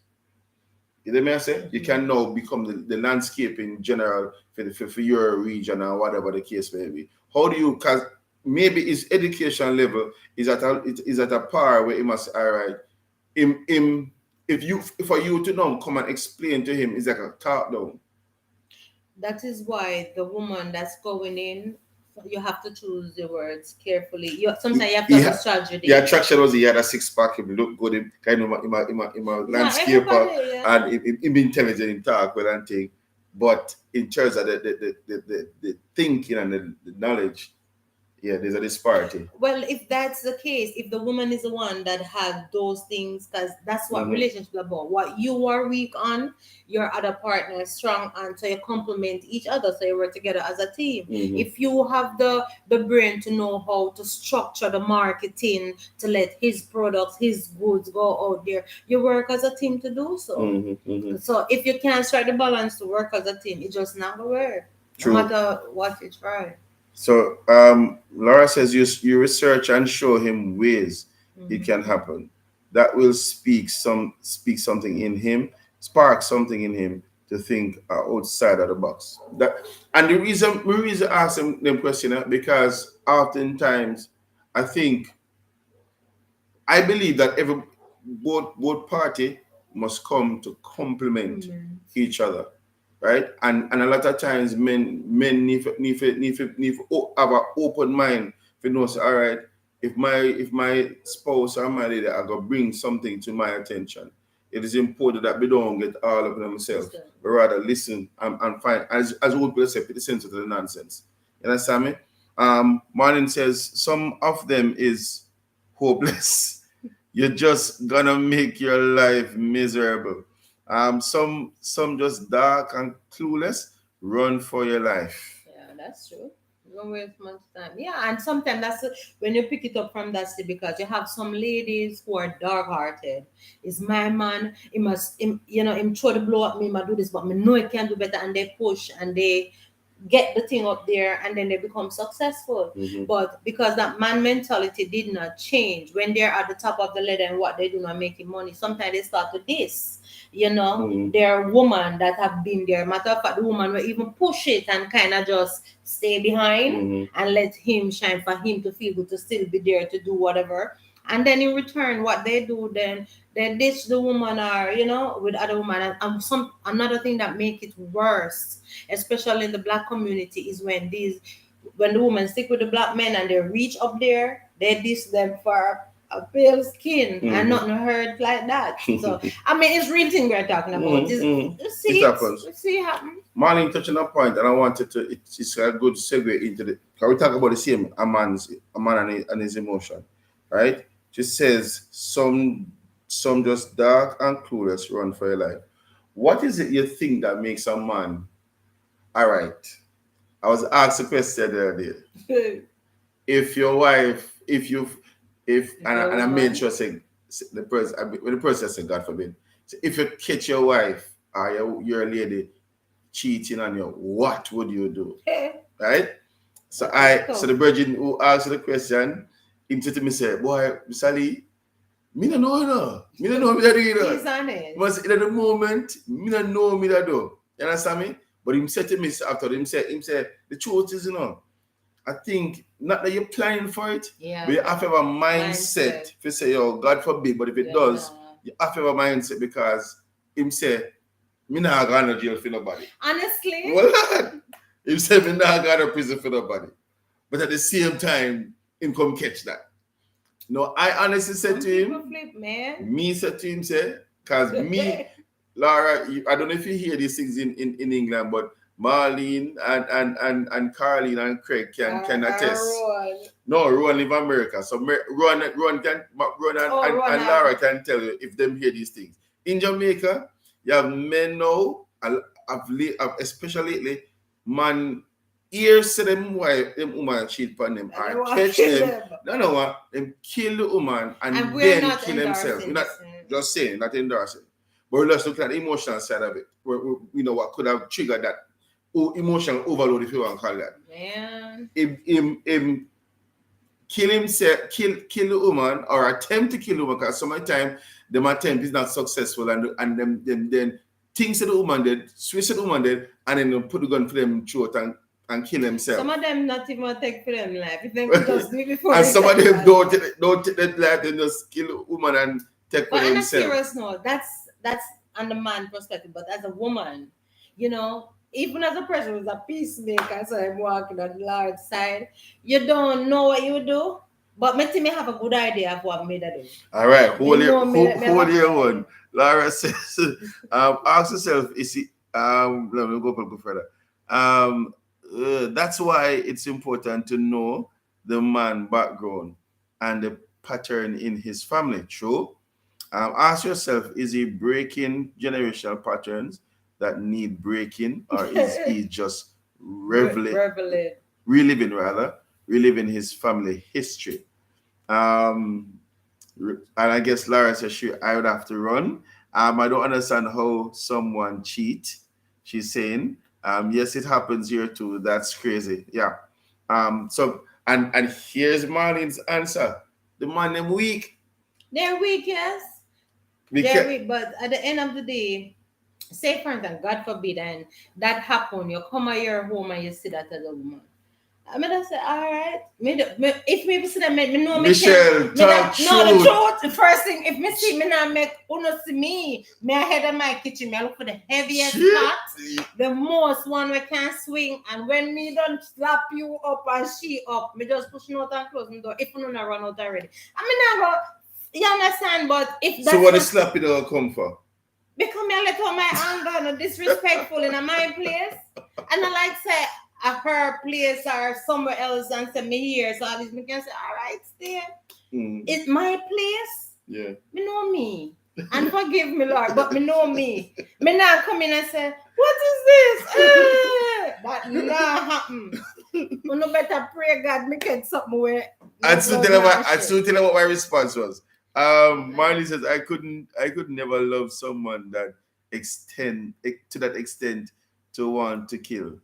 You know what I say? You can now become the landscape in general for your region or whatever the case may be. How do you, because maybe his education level is at a par where he must, all right, him if you for you to now come and explain to him is like a top down. that is why the woman that's going in, you have to choose the words carefully. You sometimes you have to have a Yeah, the strategy. attraction was he had a six pack, him look good, him kind of him a Not landscaper everybody, yeah. and him intelligent in talk well and thing. But in terms of the thinking and the knowledge, yeah, there's a disparity. Well, if that's the case, if the woman is the one that has those things, because that's what Hmm. relationship is about. What you are weak on, your other partner is strong on, so you complement each other, so you work together as a team. Hmm. If you have the brain to know how to structure the marketing to let his products, his goods go out there, you work as a team to do so. Hmm. Hmm. So if you can't strike the balance to work as a team, it just not gonna work. No True. matter what you try. So Laura says you research and show him ways it Mhm. can happen. That will speak something in him, spark something in him to think outside of the box. That and the reason I ask them question because oftentimes I think I believe that every both party must come to complement Amen. each other, right? And a lot of times men need to have an open mind for know say, all right, if my spouse or my lady are gonna bring something to my attention, it is important that we don't get all up in themselves, Exactly. but rather listen and find as old people say, put the sense to the nonsense. You understand me? Marlon says some of them is hopeless. You're just gonna make your life miserable. Some just dark and clueless. Run for your life. Yeah, That's true. You don't waste much time. Yeah, and sometimes when you pick it up from that state because you have some ladies who are dark hearted. Is my man, he must him try to blow up me, he must do this, but me know he can do better, and they push and they get the thing up there and then they become successful. But because that man mentality did not change when they're at the top of the ladder and what they do not making money, sometimes they start to this. There are women that have been there. Matter of fact, the woman will even push it and kind of just stay behind and let him shine for him to feel good to still be there to do whatever. And then in return, what they do then, they ditch the woman or with other women. And some another thing that make it worse, especially in the black community, is when the women stick with the black men and they reach up there, they diss them for a pale skin and nothing hurt like that. So I mean, it's real thing we're talking about. You see it happens. You see it happen. Marlene touching a point, and I wanted to. It's a good segue into the. Can we talk about the same a man and his emotion, right? She says some just dark and clueless run for your life. What is it you think that makes a man? All right, I was asked a question the other day. If your wife, and I made sure saying the person said, God forbid, so if you catch your wife or your lady cheating on you, what would you do? Right? So the virgin who asked the question, him said to me, say, boy, Sally, me don't know. Me don't know me that do it. He's honest. But at the moment, me don't know me that do. You understand me? But him said to me after him said the truth is, I think not that you're planning for it, but you have to have a mindset. If you say, oh, God forbid, but if it does, you have to have a mindset because him say, me not going to jail for nobody. Honestly? Well, him say, me not going to prison for nobody. But at the same time, him come catch that. No, I honestly said to him, me said to him, say, because me, Laura, I don't know if you hear these things in England, but Marlene and Caroline and Craig can attest. No, Rowan live in America. So Rowan and Laura can tell you if them hear these things. In Jamaica, you have men now, especially lately, man, ears to them woman cheat on them and catch them. No, them kill the woman and then kill themselves. We're not just saying, not endorsing. But let's look at the emotional side of it. What could have triggered that emotional overload, if you want to call that. Man. Him kill himself, kill the woman, or attempt to kill the woman, because sometimes them attempt is not successful, and then things to the woman did, switch to the woman did, and then put the gun for them throat and kill themselves. Some of them not even take for them life. If they could just do it before. And some of them don't take that life, they just kill the woman and take for themselves. But on a serious note, that's on the man perspective, but as a woman, even as a person who's a peacemaker, so I'm walking on the Lord's side, you don't know what you do, but me have a good idea of what me do. All right, hold your one. Laura says, ask yourself, is it, let me go further. That's why it's important to know the man background and the pattern in his family. True. Ask yourself, is he breaking generational patterns that need breaking, or is he just reliving his family history? And I guess Laura says I would have to run. I don't understand how someone cheat. She's saying, yes, it happens here too. That's crazy. Yeah. So and here's Marlene's answer. The man them weak. They're weak, yes. They're weak, but at the end of the day, say for instance, God forbid, and that happen, you come at your home and you see that as a woman. I mean, I say, all right. If me see that, me know me Michelle, talk no, the truth. The first thing, if me see me not make uno see me ahead of my kitchen, me look for the heaviest pot, the most one we can swing, and when me don't slap you up and she up, me just push out and close the door. If you not run out already, I mean, I go. You understand? But if that's so, what is slap it all come for? Because me I let out my anger, no disrespectful in my place, and I like say. At her place or somewhere else and say me here, so at least me can say, all right, stay. It's my place. Yeah. Me know me. And forgive me, Lord, but me know me. Me not come in and say, what is this? That not happen. You no better pray God me get something where no I'd still blood tell her not I'd shed. still tell her what my response was. Marley says I could never love someone that extend to that extent to want to kill.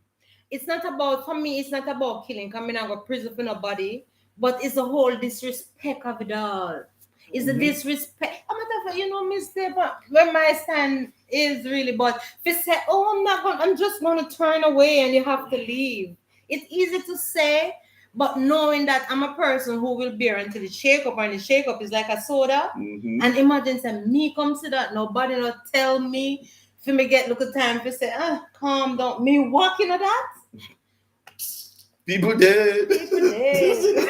It's not about, for me, it's not about killing, coming out of prison for nobody, but it's the whole disrespect of it all. It's the disrespect. I'm not, you know, Mr. But where my stand is really, but if you say, oh, I'm just going to turn away and you have to leave. It's easy to say, but knowing that I'm a person who will bear until the shake up, and the shake up is like a soda. And imagine say me come to that, nobody not tell me, for me get look at time for say, calm down. Me walking on that. People dead. People dead.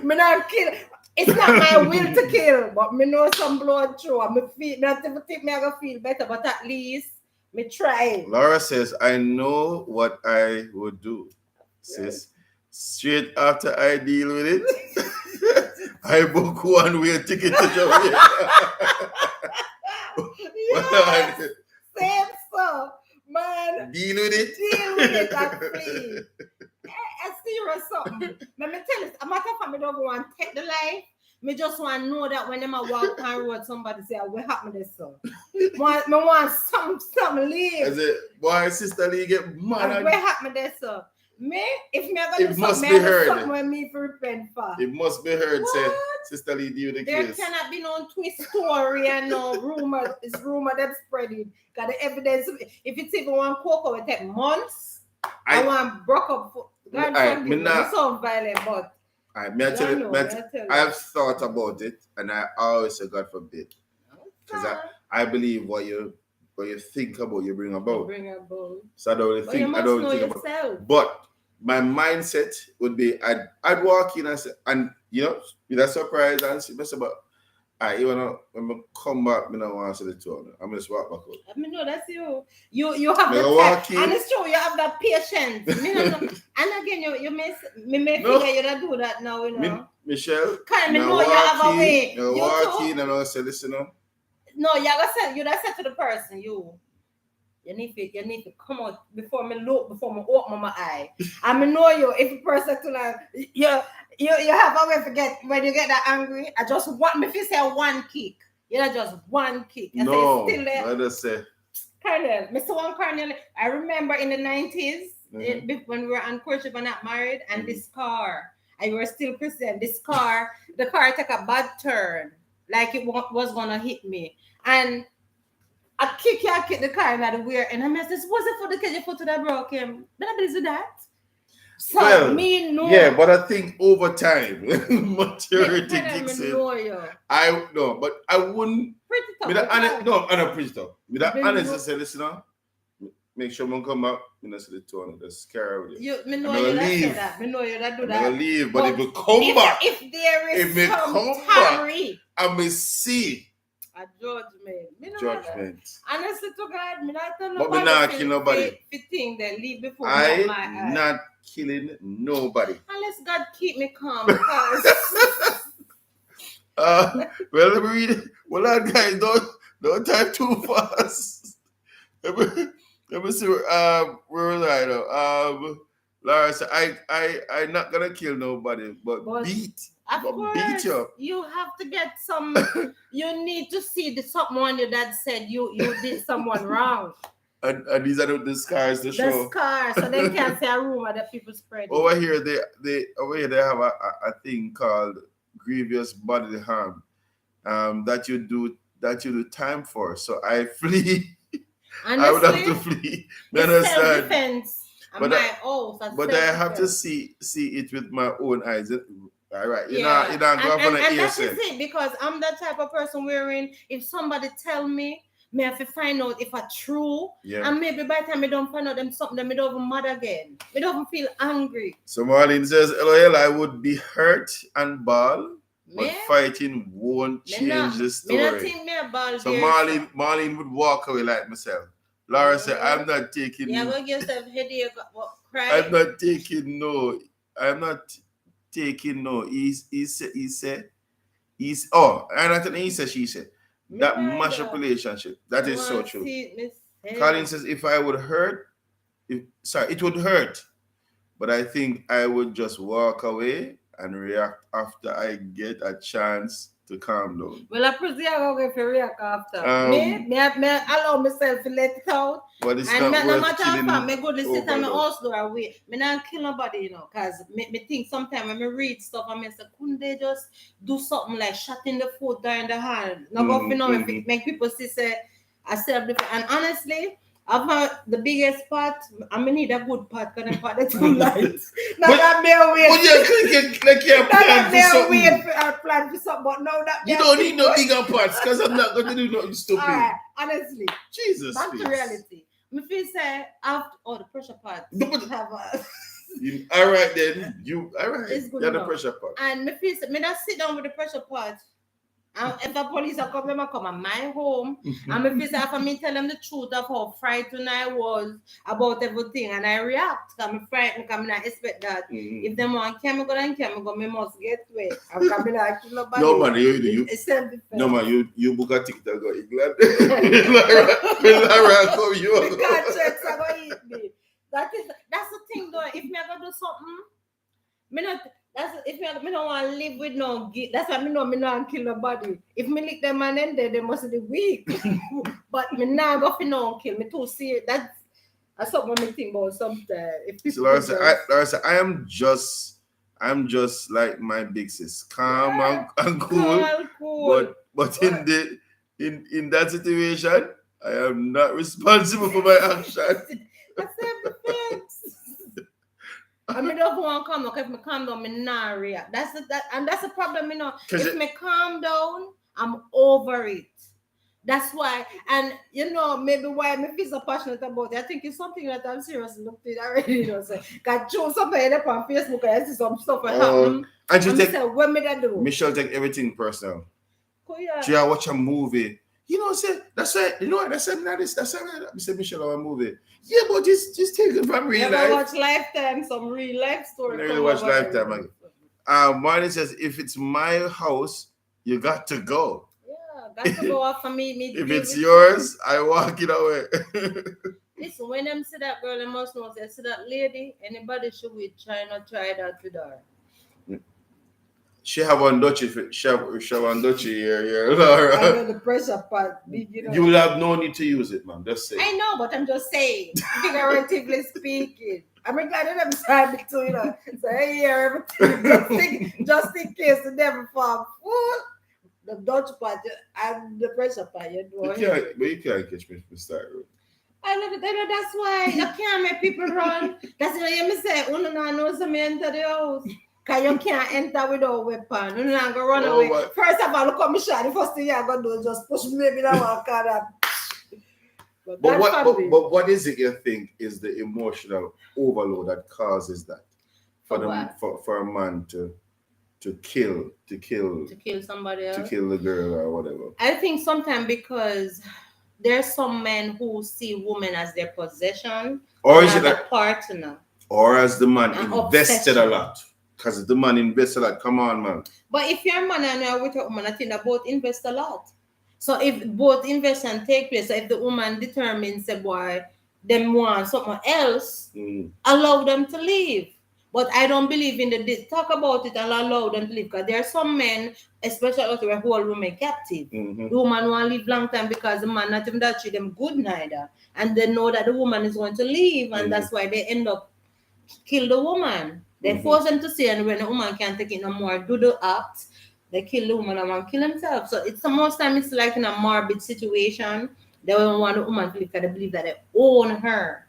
Me not kill. It's not my will to kill, but me know some blood through. And me feel not even think me I gonna feel better, but at least me try. Laura says, I know what I would do. Sis, straight after I deal with it, I book one way ticket to Jamaica. Yes, same so. Man, Deal with it. deal with it and flee. I serious something. Let me tell you, a matter of fact, me don't want to take the life. Me just want to know that when them a walk on road, somebody say, what happened to this son? Me want something leave. I said, boy, Sister Lee get mad. What happened to this son? Me, if me I It do must something, be I do heard. something with me for repent for. It must be heard, say, What? Sister Lee deal with the There case. cannot be no twist story and no rumor. It's rumor that's spreading. Got the evidence. If it's even one cocoa, it take months. I want broke up. God forgive me. I'm so violent, but may I tell you, I have thought about it, and I always say, God forbid, because I believe what you think about, you bring about. So I don't really think. I don't really think about. But my mindset would be, I'd walk in and say, and you know, with a surprise and see, but you wanna when I come back, I don't want to see the two. I'm just walk back out. I mean, no, that's you. You have that, and it's true. You have that patience. And again, you may figure you don't do that now, you know. Michelle, kind of know you have a way. You walk in and I say, listen, no, you gotta say, you gotta say to the person, you need to come out before me open my eye. I know you. If a person to like you have always forget when you get that angry. I just want me to say one kick. You know, just one kick. I no, say still there. Let us say. Colonel, Mr. One Colonel. I remember in the 90s when we were on courtship and not married, and this car, and we were still Christian. The car took a bad turn, like it was gonna hit me, and I kick the car out of the weir, and I messed this. Was it for the kid you put to that broke him? Did I do that? So well, me no. Yeah, but I think over time, maturity kicks in. But I wouldn't. Pretty tough. I'm not pretty tough. With that honest, I say, listen, make sure I come back. I say the two and just carry with it. Me know you that say that. Me know you that do that. I'm leave, but if you come back, if there is some back, I may see. A judgment. Judgment. Honestly to God, me not tell nobody. But me not kill nobody. Fitting they leave before I'm not killing nobody. Unless God keep me calm, because well, let me read it. Well, guys, don't type too fast. Let me see where we're like. Laura said, I'm not gonna kill nobody, but beat. Of course, beat you up. You have to get some. You need to see the someone your dad said you did someone wrong. And these are the scars to show. The scars, so they can't say a rumor that people spread. Over here, they have a thing called grievous bodily harm, that you do time for. So I flee. Honestly, I would have to flee. Self-defense. But I have to see it with my own eyes. All right, you're not going for the ear. That is it, because I'm that type of person wherein if somebody tell me have to find out if it's true, and maybe by the time I don't find out them something, then I don't even mad again. I don't even feel angry. So Marlene says, LOL, I would be hurt and bawl, but fighting won't change the story. I think me a ball. So Marlene would walk away like myself. Laura said, I'm not taking. Yeah, go give yourself headache. Cry. I'm not taking no. He said. I'm not telling he said, she said. That mash up relationship. That is so true. Colin says, if I would hurt, it would hurt. but I think I would just walk away and react after I get a chance to calm down. Well, I presume I'm going to react after. Um, Me allow myself to let it out. but it's And not no worth matter how far, killing me go to sit on my overload. house door away. Me not kill nobody, you know, because me think sometimes when me read stuff, I say, couldn't they just do something like shutting the foot down the hand? Now go for Mm, now, if mm-hmm. it make people see, say, I self defense. And honestly, I've had the biggest part. I mean, need a good part because the part that's too light. Not But that me but wait. you can't Not that plan me for wait something. for plan for something, but now that me You I don't need think no good. bigger parts because I'm not going to do nothing All stupid. right, honestly, Jesus, back to please. reality. Me feel say after all the pressure part No, but have a all right then. You all right? it's good You're the enough. pressure part. And me feel say me not sit down with the pressure part. And if the police are come, them come at my home. And me feel say after me tell them the truth of how frightened I was about everything, and I react. Cause I'm frightened. Cause I not expect that. If them want kill me, go and kill me, go me must get wet. I'm coming like kill No nobody. man, It's self no defense. man, you book a ticket and go England. Lara come you. The conscience are gonna eat me. That's the thing though. If me ever do something, me not that's if me don't want to live with no guilt. That's why me not kill nobody. If me lick them and then they must be weak. But me not go for no kill. Me too serious. That's something me think about sometimes. If So people Laura could said, just Laura said, I'm just like my big sis, calm yeah, and cool. cool. But in that situation, I am not responsible for my actions. That's self-defense. I mean, don't want to calm down. If me calm down, me not react. That's the problem, you know. Cause If me calm down, I'm over it. That's why, and you know, maybe why me feel so passionate about it. I think it's something that I'm seriously looking at already. You know, say, got show something up on Facebook and I see some stuff that happen. and she And me take say, what me that do? Michelle take everything personal. Cool, yeah. She watch a movie. You know, say that's why you know what that's why this that's why I said Michelle a movie. Yeah, but just take it from You real ever life. watch Lifetime, some real life I story really come watch over Lifetime. there. Marty says if it's my house, you got to go. Yeah, got to go off for me If deal it's with yours, I walk it away. listen, when them see that girl, they must know. They see that lady, anybody should be try not try that with her. She have one Dutchie, she have one Dutchie here, yeah, I Laura. know the pressure part, big, you know. You will have no need to use it, man. Just say. I know, but I'm just saying, figuratively speaking. I mean, I didn't decide to, you know, say here everything, just in case the devil fall. The Dutch part and the pressure part, you know. But you can't catch me from start. I love it. I know that's why you can't make people run. That's why you say, "Uno no knows me enter the house." Cause you can't enter without weapon. You're not gonna run Oh, away. what? First of all, look at me shot. The first thing you're gonna do is just push me maybe that one car. But But that's family. but what is it you think is the emotional overload that causes that for For what? for a man to kill To kill somebody to else. kill the girl or whatever? I think sometimes because there's some men who see women as their possession Or or is as it a like partner. or as the man An invested a obsession. lot? Because the man invested a lot. Come on, man. But if you're a man and you're with a woman, I think that both invest a lot. So if both investment take place, so if the woman determines say boy, them want something else, allow them to leave. But I don't believe in talk about it and allow them to leave because there are some men, especially out there, who hold women captive. Mm-hmm. The woman want to live long time because the man not even that treat them good neither, and they know that the woman is going to leave, and that's why they end up kill the woman. They force them to stay, and when the woman can't take it no more, do the act, they kill the woman and want to kill themselves. So it's most time it's like in a morbid situation. They don't want the woman to live because they believe that they own her.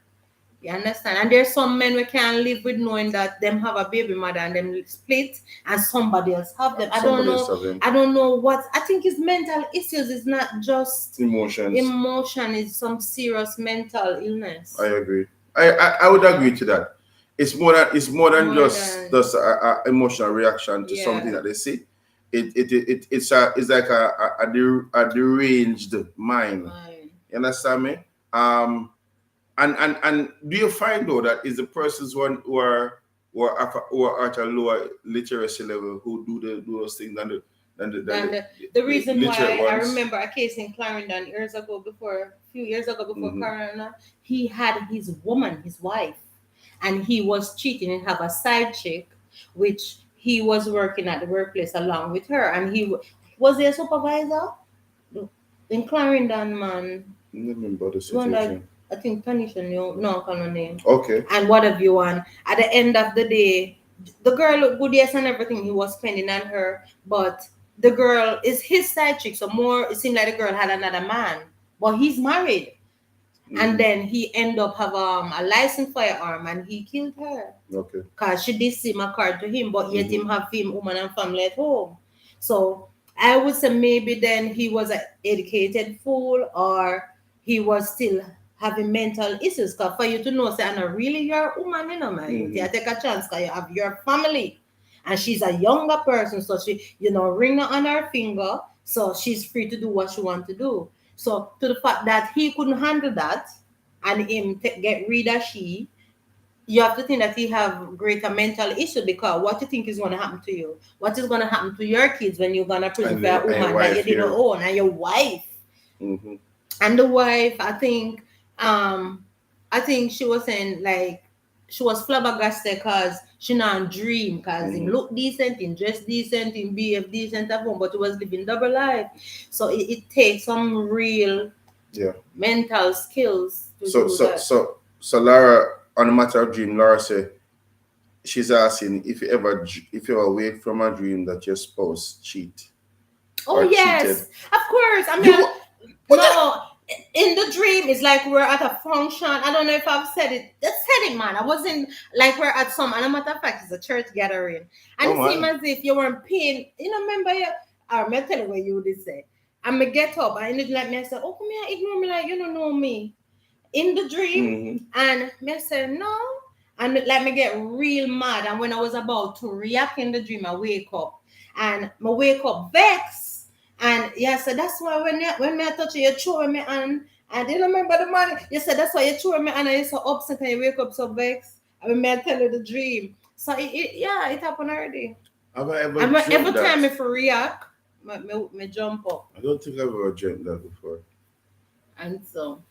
You understand? And there's some men we can't live with knowing that them have a baby mother and them split and somebody else have them. I don't Somebody else know. have them. I don't know what I think is mental issues. It's not just Emotions. emotion. It's some serious mental illness. I agree. I would agree to that. It's more than just a emotional reaction to something that they see. It's like a deranged mind. Right. You understand me? And do you find though that is the persons who are at a lower literacy level who do those things than The reason why literate I ones? remember a case in Clarendon a few years ago before Mhm. Corona, he had his woman, his wife, and he was cheating and have a side chick, which he was working at the workplace along with her, and was their supervisor in Clarendon, man. I don't remember the One that situation. I think Tanisha knew, no, I call her name. Okay. And what have you on? At the end of the day, the girl looked good, yes, and everything he was spending on her, but the girl is his side chick, so more it seemed like the girl had another man, but he's married. And then he ended up have a licensed firearm and he killed her. Okay. Cause she did seem a card to him, but yet him have him woman and family at home. So I would say maybe then he was an educated fool, or he was still having mental issues. Cause for you to know, say, "I know really you're a woman, you know, man. You take a chance, cause you have your family, and she's a younger person, so she, ring her on her finger, so she's free to do what she want to do. So to the fact that he couldn't handle that, and him get rid of she, you have to think that he have greater mental issue, because what you think is going to happen to you, what is going to happen to your kids when you're going to prison for a And woman that you wife didn't here. own, and your wife. And the wife, I think she was saying, like, she was flabbergasted because she not dream, because him look decent, him dress decent, him behave decent at home, but he was living double life. So it takes some real Yeah. mental skills to So do so that. so so Laura, on the matter of dream, Laura said she's asking if you ever wake from a dream that your spouse Oh or cheated. yes, of course. I You mean, what the no, in the dream it's like we're at a function. I don't know if I've said it. Just said it, man. I wasn't like we're at some. And a matter of fact, it's a church gathering, and oh it seemed my. as if you weren't paying. Remember you? I'm not telling what you would say. I'm gonna get up and it like me. I said, "Oh, come here, ignore me like you don't know me." In the dream, and me I said no, and like me get real mad. And when I was about to react in the dream, I wake up, and I wake up vex. And yeah, so that's why when me I touch you, you throw me, and I didn't remember the man. You said that's why you throw me, and I so upset and you wake up so vex. I mean, me I tell you the dream. So yeah, it happened already. Have I ever And dreamt every that? time if I react, me jump up, I don't think I've ever dreamt that before. and so.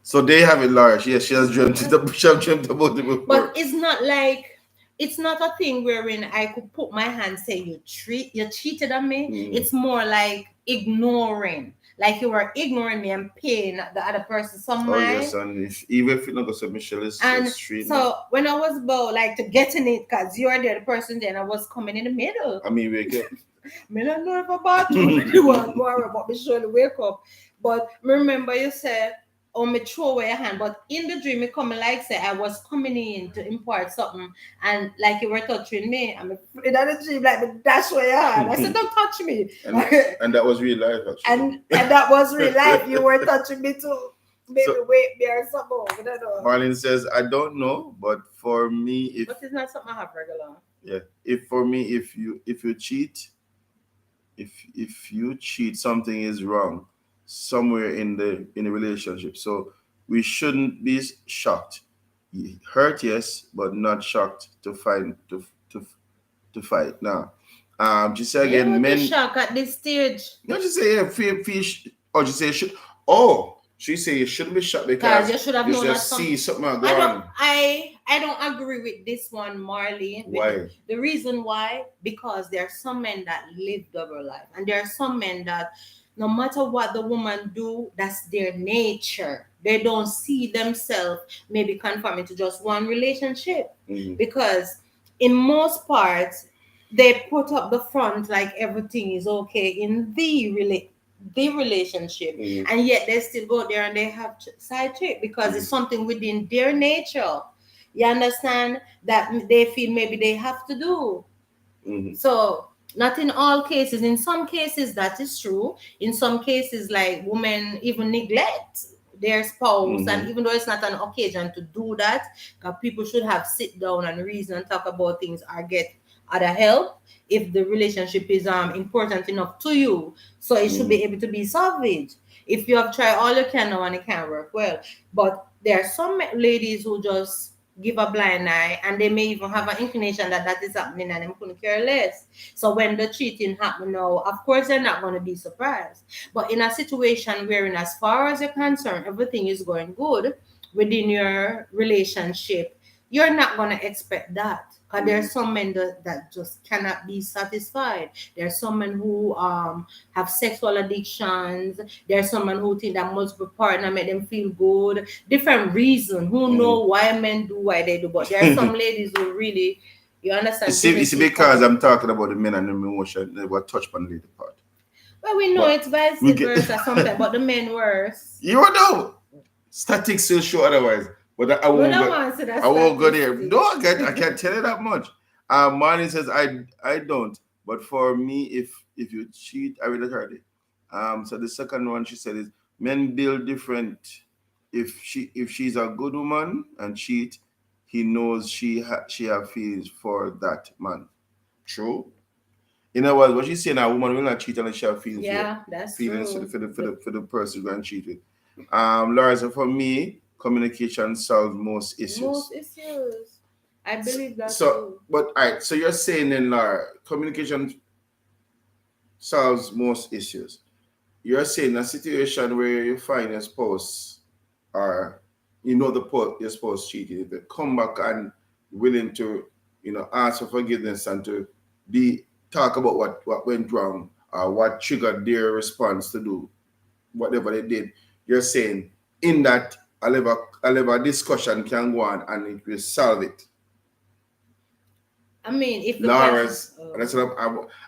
So they have it, Laura. Yes, she has dreamt it. She have dreamt about it But before. it's not a thing wherein I could put my hand say you cheated on me. Mm. It's more like ignoring. Like you were ignoring me and paying the other person some Oh yes, mind. and if even if you not go to Michelle is And street man. so when I was about like to get in it, because you're the other person, then I was coming in the middle. I mean wake up. Me not know if about you want more about me surely wake up. But remember you said, oh, me throw away your hand. But in the dream, me coming like say I was coming in to impart something, and like you were touching me. I'm in the dream, like me dash away your hand. I said, don't touch me. And that was real life actually. And that was real life. You were touching me too. Maybe So wait me or something. I don't know. Marlene says, I don't know, but for me if But it's not something I have regular. yeah, if for me if you cheat, if you cheat, something is wrong somewhere in the relationship. So we shouldn't be shocked. Hurt, yes, but not shocked to find to fight. Now, just say Yeah, again, what a men. shock at this stage. Don't just say yeah, fish, or just say should. Oh, she say you shouldn't be shocked Because because you should have you known that just some. see something I go don't. on. I don't agree with this one, Marley. Why? The reason why, because there are some men that live double life, and there are some men that, no matter what the woman do, that's their nature. They don't see themselves maybe conforming to just one relationship, because in most parts they put up the front like everything is okay in the relationship, and yet they still go there and they have side chick because it's something within their nature. You understand that they feel maybe they have to do. So not in all cases. In some cases that is true. In some cases, like women even neglect their spouse, and even though it's not an occasion to do that, because people should have sit down and reason and talk about things or get other help if the relationship is important enough to you. So it should be able to be salvaged. If you have tried all you can now and it can't work well, but there are some ladies who just give a blind eye, and they may even have an inclination that that is happening and they couldn't care less. So when the cheating happen now, of course they're not going to be surprised. But in a situation wherein, as far as you're concerned, everything is going good within your relationship, you're not gonna expect that. Because there's some men that just cannot be satisfied. There's some men who have sexual addictions. There's some men who think that multiple partner make them feel good. Different reason. Who know why men do why they do. But there are some ladies who really, you understand. You see, because I'm talking about the men and the emotion, they were touched on the lady part. Well, we know it's vice versa sometimes, but the men worse. You know, statistics still show otherwise. But I won't go there. No, I can't tell you that much. Marlene says I don't. But for me, if you cheat, I will heard it. So the second one she said is men build different. If she's a good woman and cheat, he knows she have feelings for that man. True. You know what she's saying, a woman will not cheat unless she have feelings. Yeah, that's feelings true. For the person going to cheat with. Laura, so for me, communication solves most issues. Most issues. I believe that too. But all right, so you're saying then, Laura, communication solves most issues. You're saying a situation where you find your spouse or your spouse cheated, they come back and willing to, ask for forgiveness and to talk about what went wrong or what triggered their response to do whatever they did. You're saying in that a level discussion can go on and it will solve it. I mean, if the Laura's,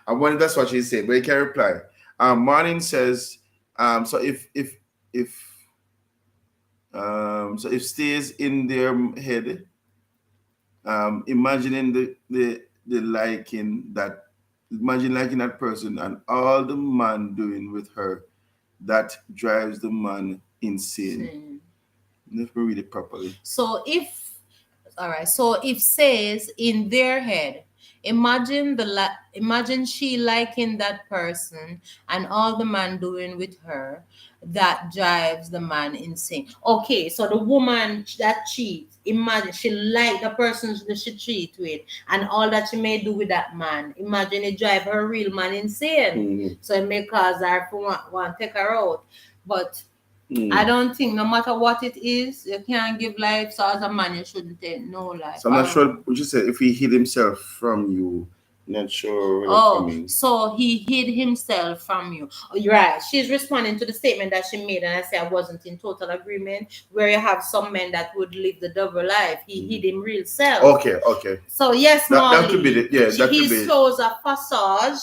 I wonder that's what she said, but you can reply. Marlene says, so if stays in their head, imagining the liking that. Imagine liking that person and all the man doing with her, that drives the man insane. Let me read it properly. So if says in their head, imagine she liking that person and all the man doing with her, that drives the man insane. Okay, so the woman that cheats, imagine she like the person that she cheat with and all that she may do with that man. Imagine it drive her real man insane. So it may cause her to want to take her out. But I don't think no matter what it is, you can't give life. So as a man, you shouldn't take no life. So I'm not sure what you said. If he hid himself from you, not sure where you're coming. So he hid himself from you. Oh, you're right. She's responding to the statement that she made, and I say I wasn't in total agreement. Where you have some men that would live the double life. He hid him real self. Okay. So yes, that could be it. Yeah, that could be. He shows a facade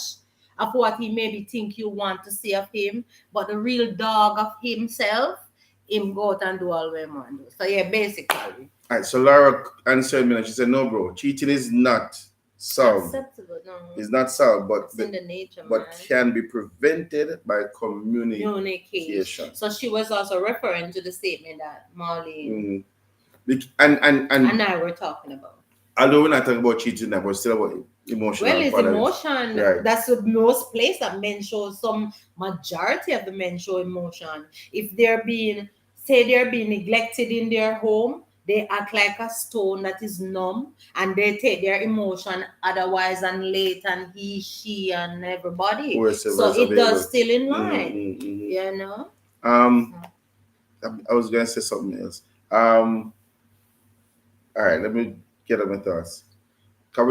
of what he maybe think you want to see of him, but the real dog of himself, him go out and do all we man do. So yeah, basically. All right. So Laura answered me and she said, "No, bro, cheating is not solved. Acceptable, no. It's not solved, but it's in the nature, but can be prevented by communication." So she was also referring to the statement that Marlene and I were talking about. Although we're not talking about cheating now, but still about emotion. Well, it's emotion. Right. That's the most place that men show. Some majority of the men show emotion. If they're being neglected in their home, they act like a stone that is numb, and they take their emotion otherwise and late and he, she, and everybody. So it does still in line. You know. I was gonna say something else. All right, let me get up my thoughts. Cause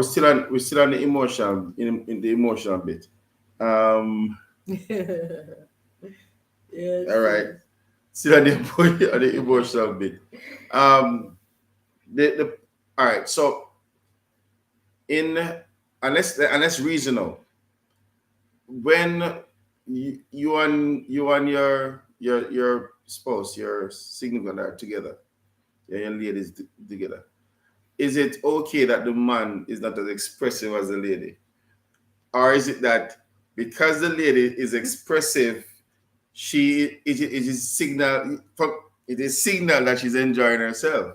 we're still on the emotion in the emotional bit. Yes. All right. Still on the emotional bit. All right. So unless reasonable, when you and your spouse, your significant are together, your ladies together, is it okay that the man is not as expressive as the lady? Or is it that because the lady is expressive, it is signal that she's enjoying herself?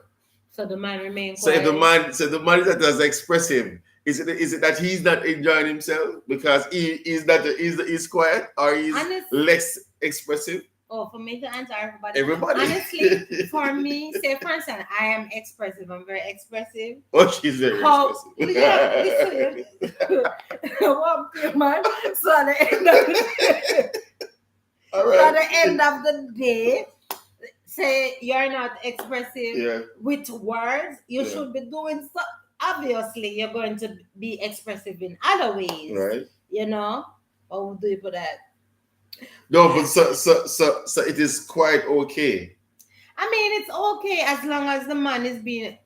So the man remains quiet. quiet. So the man is not as expressive. Is it that he's not enjoying himself because he's quiet, or he's less expressive? Oh, for me to answer everybody. Honestly, for me, say for instance, I am expressive. I'm very expressive. Oh, she's very expressive. Yeah, man. So at the end of the day, say you're not expressive Yeah. with words, you Yeah. should be doing so. Obviously, you're going to be expressive in other ways, Right. you know. What would do you for that? No, but so it is quite okay. I mean, it's okay as long as the man is being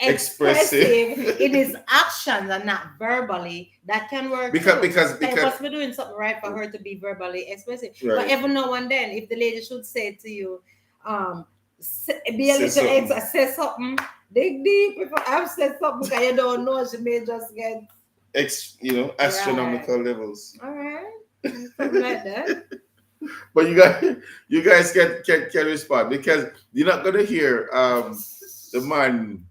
Expressive. expressive in his actions and not verbally. That can work because too. because So you because must be doing something right for her to be verbally expressive. But right. every now and then, if the lady should say to you, be a Say little something. extra, say something, dig deep. If I've said something because you don't know, she may just get right. Astronomical levels. All right, something like that. But you guys can respond because you're not gonna hear the man,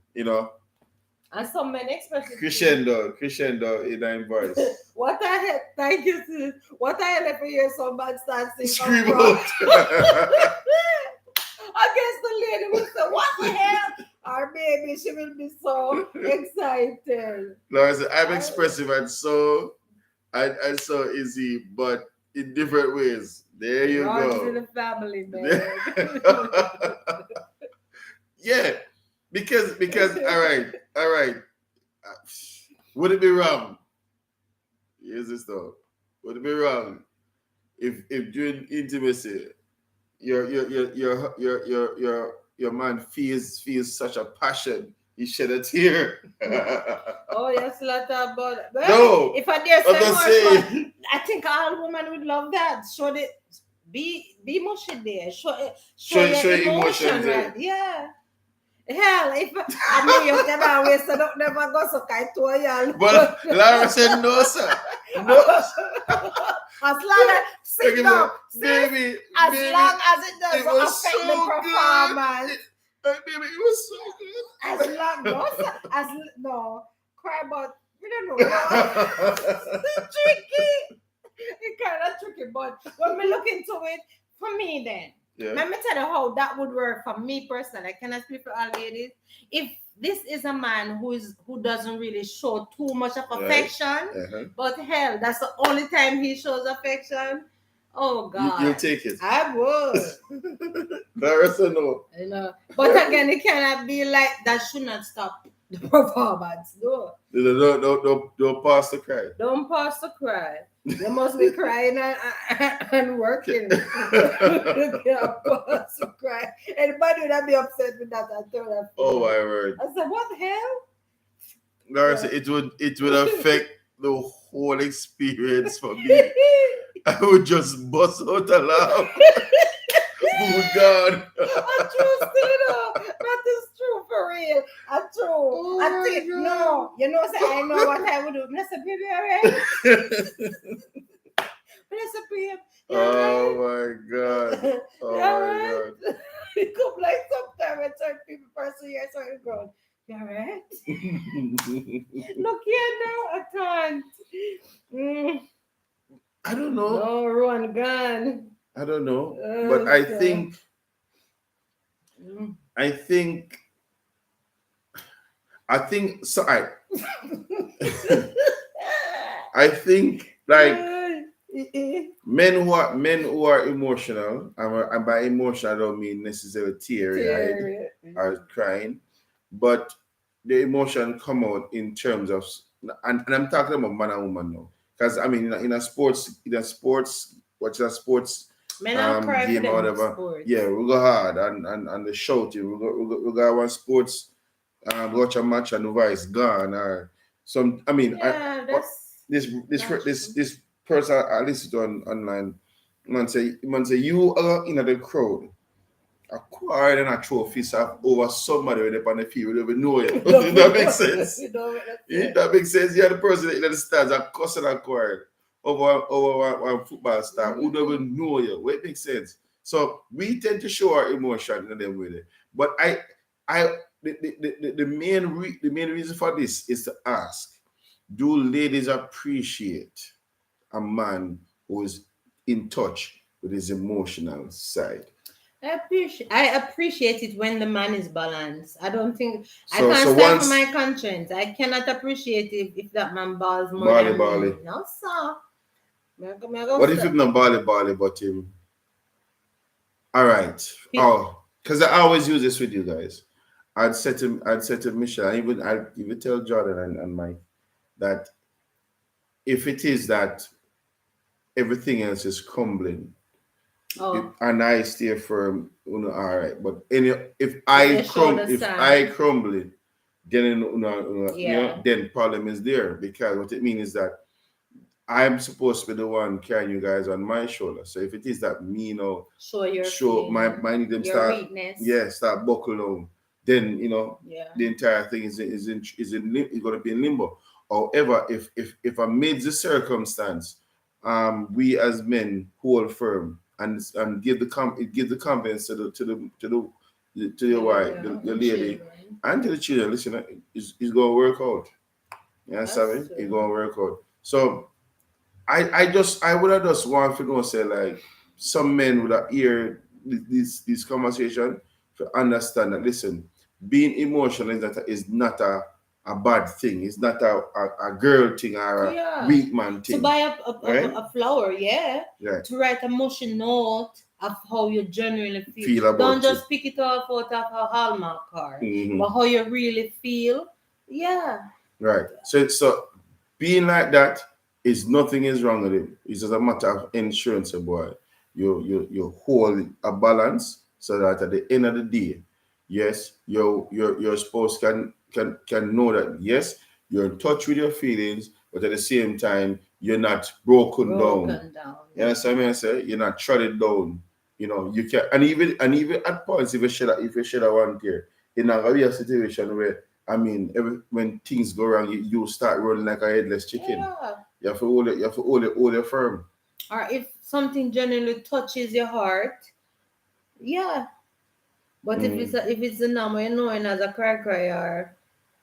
And some men express it too. crescendo in that voice. What the hell? Thank you, sis. What the hell if you hear somebody start singing Scream from out. I guess the lady will say, what the hell? Or maybe she will be so excited. No, I said, I'm expressive and so easy, but in different ways. There you Runs in go. the family, man. Yeah, because all right. Would it be wrong? Here's this though. Would it be wrong if during intimacy your man feels such a passion, he shed a tear? Oh, yes, lot about it. Well, No, if I dare I'm say not more, saying. I think all women would love that. Show the be mushy there. Show Show your emotions emotion, there. right? Yeah. Hell, if I mean you never waste, I don't never go so kind to y'all. But Lara said no, sir. No. As long as sit down, baby, as baby, long as it it doesn't was affect so the good. performance. Baby, it was so good. As long no cry about we don't know. Tricky. It's kind of tricky, but when we look into it, for me then, let me tell you how that would work for me personally. I cannot speak for all ladies. If this is a man who doesn't really show too much of affection, but hell, that's the only time he shows affection. Oh God, you'll take it. I would. The rest of no. But again, it cannot be like that. Should not stop the performance. No. Don't pass the cry. Don't pass the cry. You must be crying and working. You can't pass the cry. Anybody would be upset with that? I told that. Oh my word! I said, what the hell? Larissa, it would affect the whole experience for me. I would just bust out a laugh. Oh God! I'm true, still that is true for real. I'm true. Oh I think no, say I know what I would do. I said, baby, alright. I said, babe, oh my God! Oh my God! It come like sometimes when certain people person here, certain girl. You alright? Look here now, I can't. I don't know. No, run gun. I don't know, but I think so. I think like men who are emotional, and by emotional I don't mean necessarily teary-eyed or crying, but the emotion come out in terms of, and I'm talking about man and woman now, because I mean in a sports watch a sports game or whatever. Sports. Yeah, we go hard and the shouting. We go one sports watch a match and the voice gone or some. I mean, this person I listened to online. Man say you are in the crowd. A quarrel and a trophy over somebody when they're on the field, we don't even know you. That makes sense. That makes sense. You're the person in the stands are cussing and quarrel over one football star who don't even know you. Well, it makes sense. So we tend to show our emotion in them with it. But the main reason for this is to ask: do ladies appreciate a man who is in touch with his emotional side? I appreciate it when the man is balanced. I don't think I can't stand for my conscience. I cannot appreciate it if that man balls more than me. No, sir. What if he's not bally, but him All right. Pe- Oh, because I always use this with you guys. I'd say to Michelle, I even tell Jordan and Mike that if it is that everything else is crumbling, Oh, and I stay firm, all right. But if they show the if I sign, crumble it, then yeah, then problem is there because what it means is that I'm supposed to be the one carrying you guys on my shoulder. So if it is that me, show your show feeling, my need them your start, weakness. yeah, start buckle down, then Yeah. the entire thing is going to be in limbo. However, if amidst the circumstance, we as men hold firm and give the confidence to to your wife, Yeah, the and lady, children. and to the children. Listen, it's going to work out. You understand That's me? It's true. going to work out. So I would have just want to know say like some men would have hear this conversation to understand that listen, being emotional is not a bad thing. It's not a girl thing or a Yeah. weak man To thing. buy Right? a flower, yeah. Right. To write a motion note of how you genuinely feel. Feel Don't about it. just pick it off out of a Hallmark card, Mhm. but how you really feel. Yeah. Right. So being like that is nothing is wrong with it. It's just a matter of insurance, boy. You hold a balance so that at the end of the day, yes, your spouse can know that yes, you're in touch with your feelings, but at the same time, you're not broken down. Broken down. You understand me? I say you're not trodden down. You can and even at points if you share one tear, in a real situation where when things go wrong, you start rolling like a headless chicken. Yeah. You have to hold it firm. Or if something genuinely touches your heart, yeah. But Mm, if it's a number, you know, and as a cry or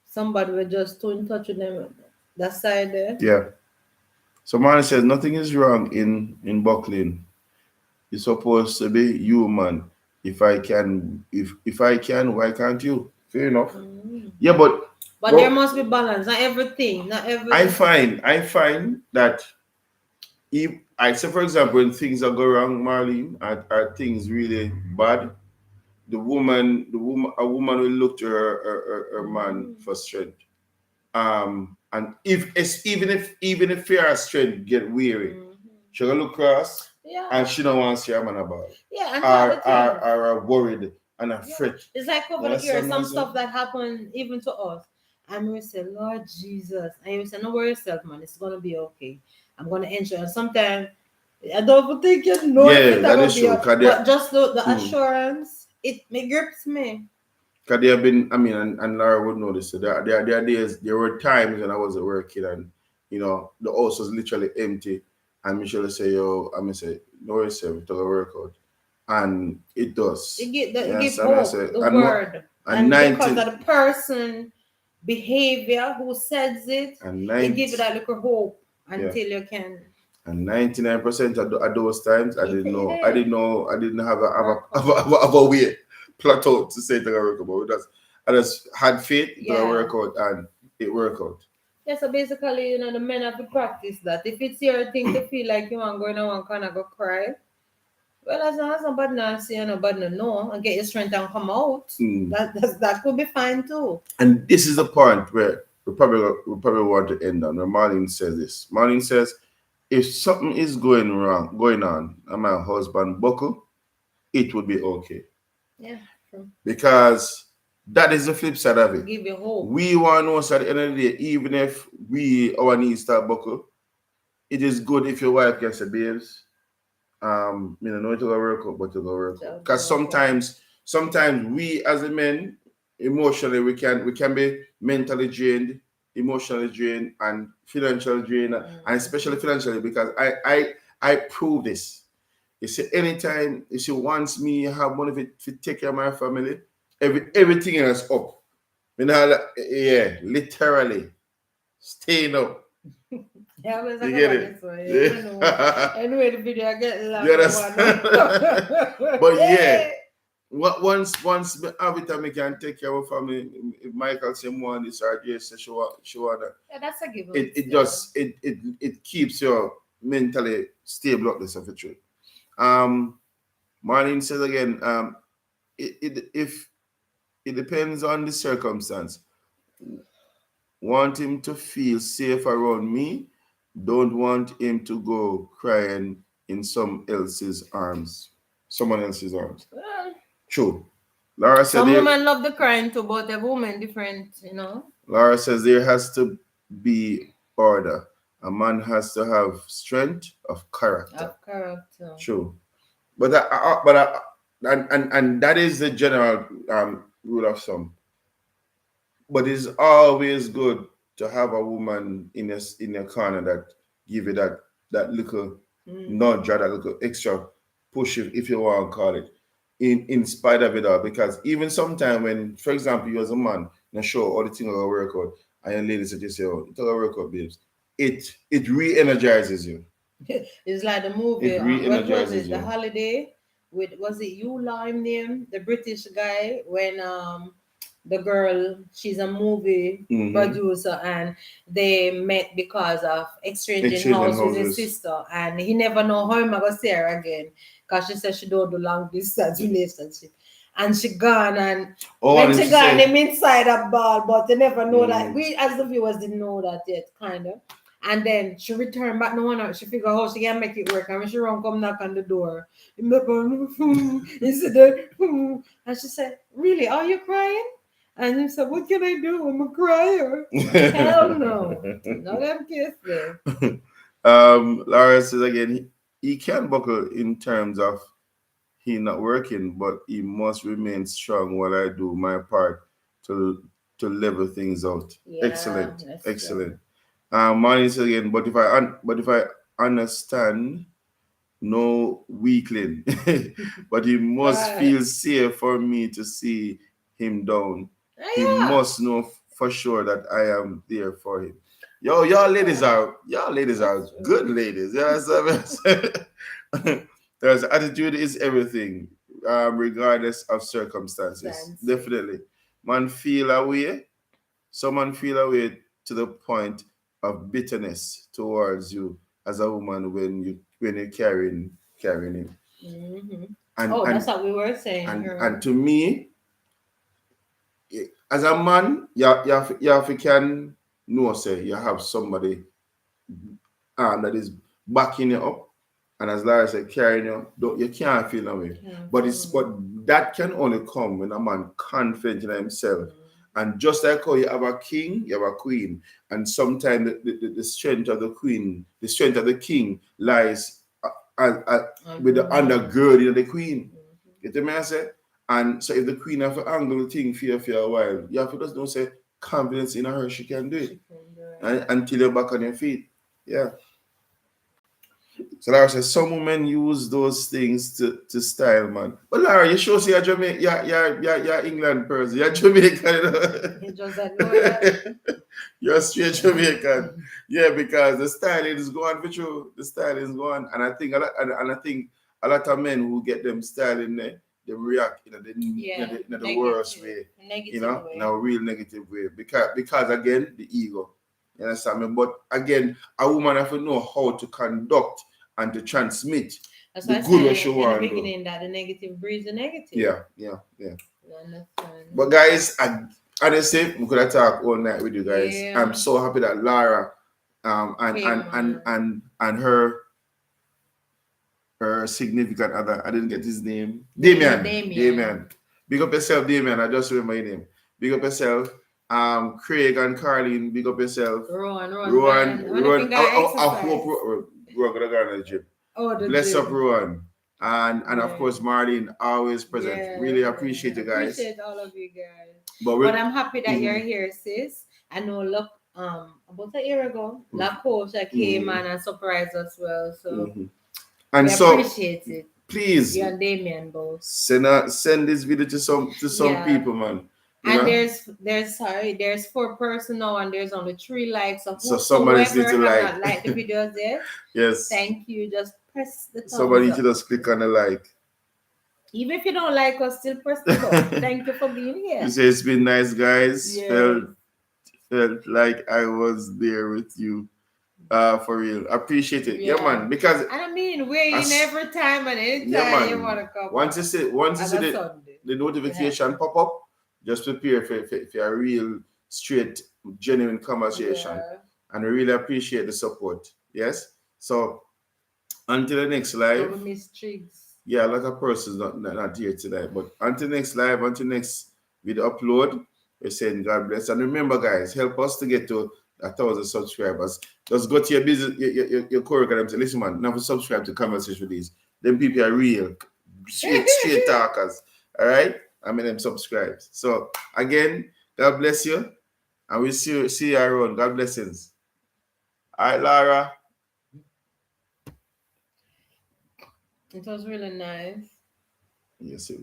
somebody will just too in touch with them that side there. yeah. So man says nothing is wrong in buckling. You're supposed to be human. If I can, why can't you? Fair enough. Mm. Yeah, but But there well, must be balance. Not everything. Not I every. find I find that if I say for example when things are go wrong, Marlene, are things really bad, a woman will look to her man Mm. for strength. And if it's even if fear strength get weary, Mhm. she gonna look across and Yeah. she don't want to see her man about Yeah, and the other thing. or worried and Yeah. afraid. It's like You over here, understand what I'm some saying? stuff that happened even to us. And we say, Lord Jesus. And you say, no worry yourself, man. It's gonna be okay. I'm gonna enjoy. And sometimes I don't think you know if Yeah, it's that gonna is be true. a, but just the assurance, it grips me. Cause they have been, and Laura would know this. So there are days, there were times when I was at work, kid, and the house was literally empty. And Michelle would say, "Yo," I mean, say, "No worries, sir, we took a workout," and it does. It give Yes, and I hope, say, the and what, word. and And because 90 of the person behavior who says it, and it 90, gives you that little hope yeah, until you can and 99% of those times, I didn't know, I didn't have work on. have a way plot out to say to a workout, but I just had faith to a Yeah. workout, and it worked out. Yeah, so basically, the men have to practice that. If it's your thing to feel like you want to go in and one kind of go cry, well, as long as nobody not see you, nobody no know, and get your strength and come out, Mm. that could be fine too. And this is the point where we probably want to end on. Where Marlene says this. Marlene says, if something is going on, and my husband buckle, it would be okay Yeah, true. because that is the flip side of it. Give you hope. We want to know so at the end of the day, even if our knees start buckle, it is good if your wife can say, babes, no to go work out, but to go work out. So Because work on. sometimes we as a men, emotionally we can be mentally drained, emotionally drained, and financially drained, and especially financially because I prove this. You see, anytime you see once me have money to take care of my family, everything else up. Yeah, literally staying up. Yeah, I was You like get about it? this one. Yeah, I know. Yeah. Anyway, the video I get You long one. understand? But yeah, Yeah. once me have it and me can take care of family, if Michael say more on this or yes, she want that. Yeah, that's a given It still. just it keeps you mentally stable up this of the truth. Um Marlene says again, if it depends on the circumstance. Want him to feel safe around me. Don't want him to go crying in someone else's arms. Well, True. Laura said some there. women love the crying too, but every woman different, you know. Laura says there has to be order. A man has to have strength of character. Of character. True. But that is the general rule of thumb. But it's always good to have a woman in your corner that give you that little nudge or that little extra push, if you want to call it, in spite of it all. Because even sometimes when, for example, you as a man in a show, all the things are work out, and your lady said you say, "Oh, it's all work out, babes," it re-energizes you. It's like the movie. It What was re-energizes it? The you. Holiday with, was it you Lime name? The British guy when the girl, she's a movie producer, and they met because of exchanging Exchanging house with his houses. sister, and he never know how him I gonna see her again because she said she don't do long distance relationship. And she gone, and Oh, when and she she gone, said, him inside a ball, but they never know that. We as the viewers didn't know that yet, kind of. And then she returned back no one. She figure out how she can make it work. And when she run come knock on the door, him look on, he said, and she said, "Really? Are you crying?" And he said, "What can I do? I'm a crier." Hell no. No them kiss there. Laura says again, he can buckle in terms of he not working, but he must remain strong while I do my part to level things out. Yeah, Excellent, that's true. excellent. Mine says again, but if I understand, no weakling, but he must Right. feel safe for me to see him down. He Yeah. must know for sure that I am there for him. Yo, y'all ladies are That's true. good ladies. Yeah, there's attitude is everything, regardless of circumstances. Fancy. Definitely, man feel away. Someone feel away to the point of bitterness towards you as a woman when you're carrying him. Mm-hmm. And Oh, that's and what we were saying, and girl. to me, as a man, you can know say you have somebody that is backing you up, and as Lara said, carrying you. Don't you can't feel that way. Can't But feel it's me. but that can only come when a man confident in himself. Mm. And just like how you have a king, you have a queen. And sometimes the strength of the queen, the strength of the king lies with the Underneath. undergirding of the queen. Mhm. You get me I say? And so if the queen have to angle the thing for you a while, you have to just don't say confidence in her, she can do it. She can do it. And, until you're back on your feet. Yeah. So Lara says some women use those things to style, man. But Lara, you sure say you're Jamaican, you're England person, you're Jamaican, you know? He just said, "No, yeah." You're a straight Jamaican. Yeah, because the styling is going for true. The styling is going. And I think a lot of men who get them styling there, they react Yeah, in the worst negative, way, negative in a way. real negative way. Because again, the ego. You understand me? But again, a woman have to know how to conduct and to transmit That's the why I good what said she in the want to do. beginning that the negative breeds the negative. Yeah. You understand? But guys, honestly, we could have talked all night with you guys. I'm Yeah. so happy that Lara, and Came and and on. and and her significant other, I didn't get his name. Damien. Damien. Damien. Big up yourself, Damien. I just remember your name. Big up yourself. Craig and Carlene, big up yourself. Rowan Rowan, Van. When you Rowan. think I I hope exercise. Rowan gonna go to the gym. Oh, the Bless up, gym. Rowan. And of Yeah. course, Marlene, always present. Yeah, Really appreciate yeah. you guys. Appreciate all of you guys. But But we're, I'm happy that you're mhm, here, sis. I know look about a year ago, La mhm, Coach came mhm, on and surprised us well. So mhm. we And so appreciate it. please You and Damien both. send this video to some Yeah. people, man. You And know, there's 4 person now and there's only 3 likes. so So somebody need whoever to have like. not liked the videos yet, Yes, thank you. Just press the thumbs somebody need to up. just click on the like. Even if you don't like us, still press the button. Thank you for being You here. say it's been nice, guys. Yes. Felt like I was there with you For real. Appreciate it. Yeah, Yeah. man. Because And I mean, we're in as every time and yeah, anytime you want man. to come Once on. you see once you On see a the, Sunday. the Yeah. notification pop up, just prepare for a real straight, genuine conversation. Yeah. And we really appreciate the support. Yes. So until the next And live. we miss Triggs. Yeah, a lot of persons not here today. But until next live, until next video upload, we're saying God bless. And remember, guys, help us to get to 1,000 subscribers. Just go to your business, your coworker and say, listen, man, never subscribe to Conversation with these. Them people are real, straight talkers. All right? I mean, them subscribes. So again, God bless you. And we'll see you around. God blessings. All right, Laura. It was really nice. Yes, it was.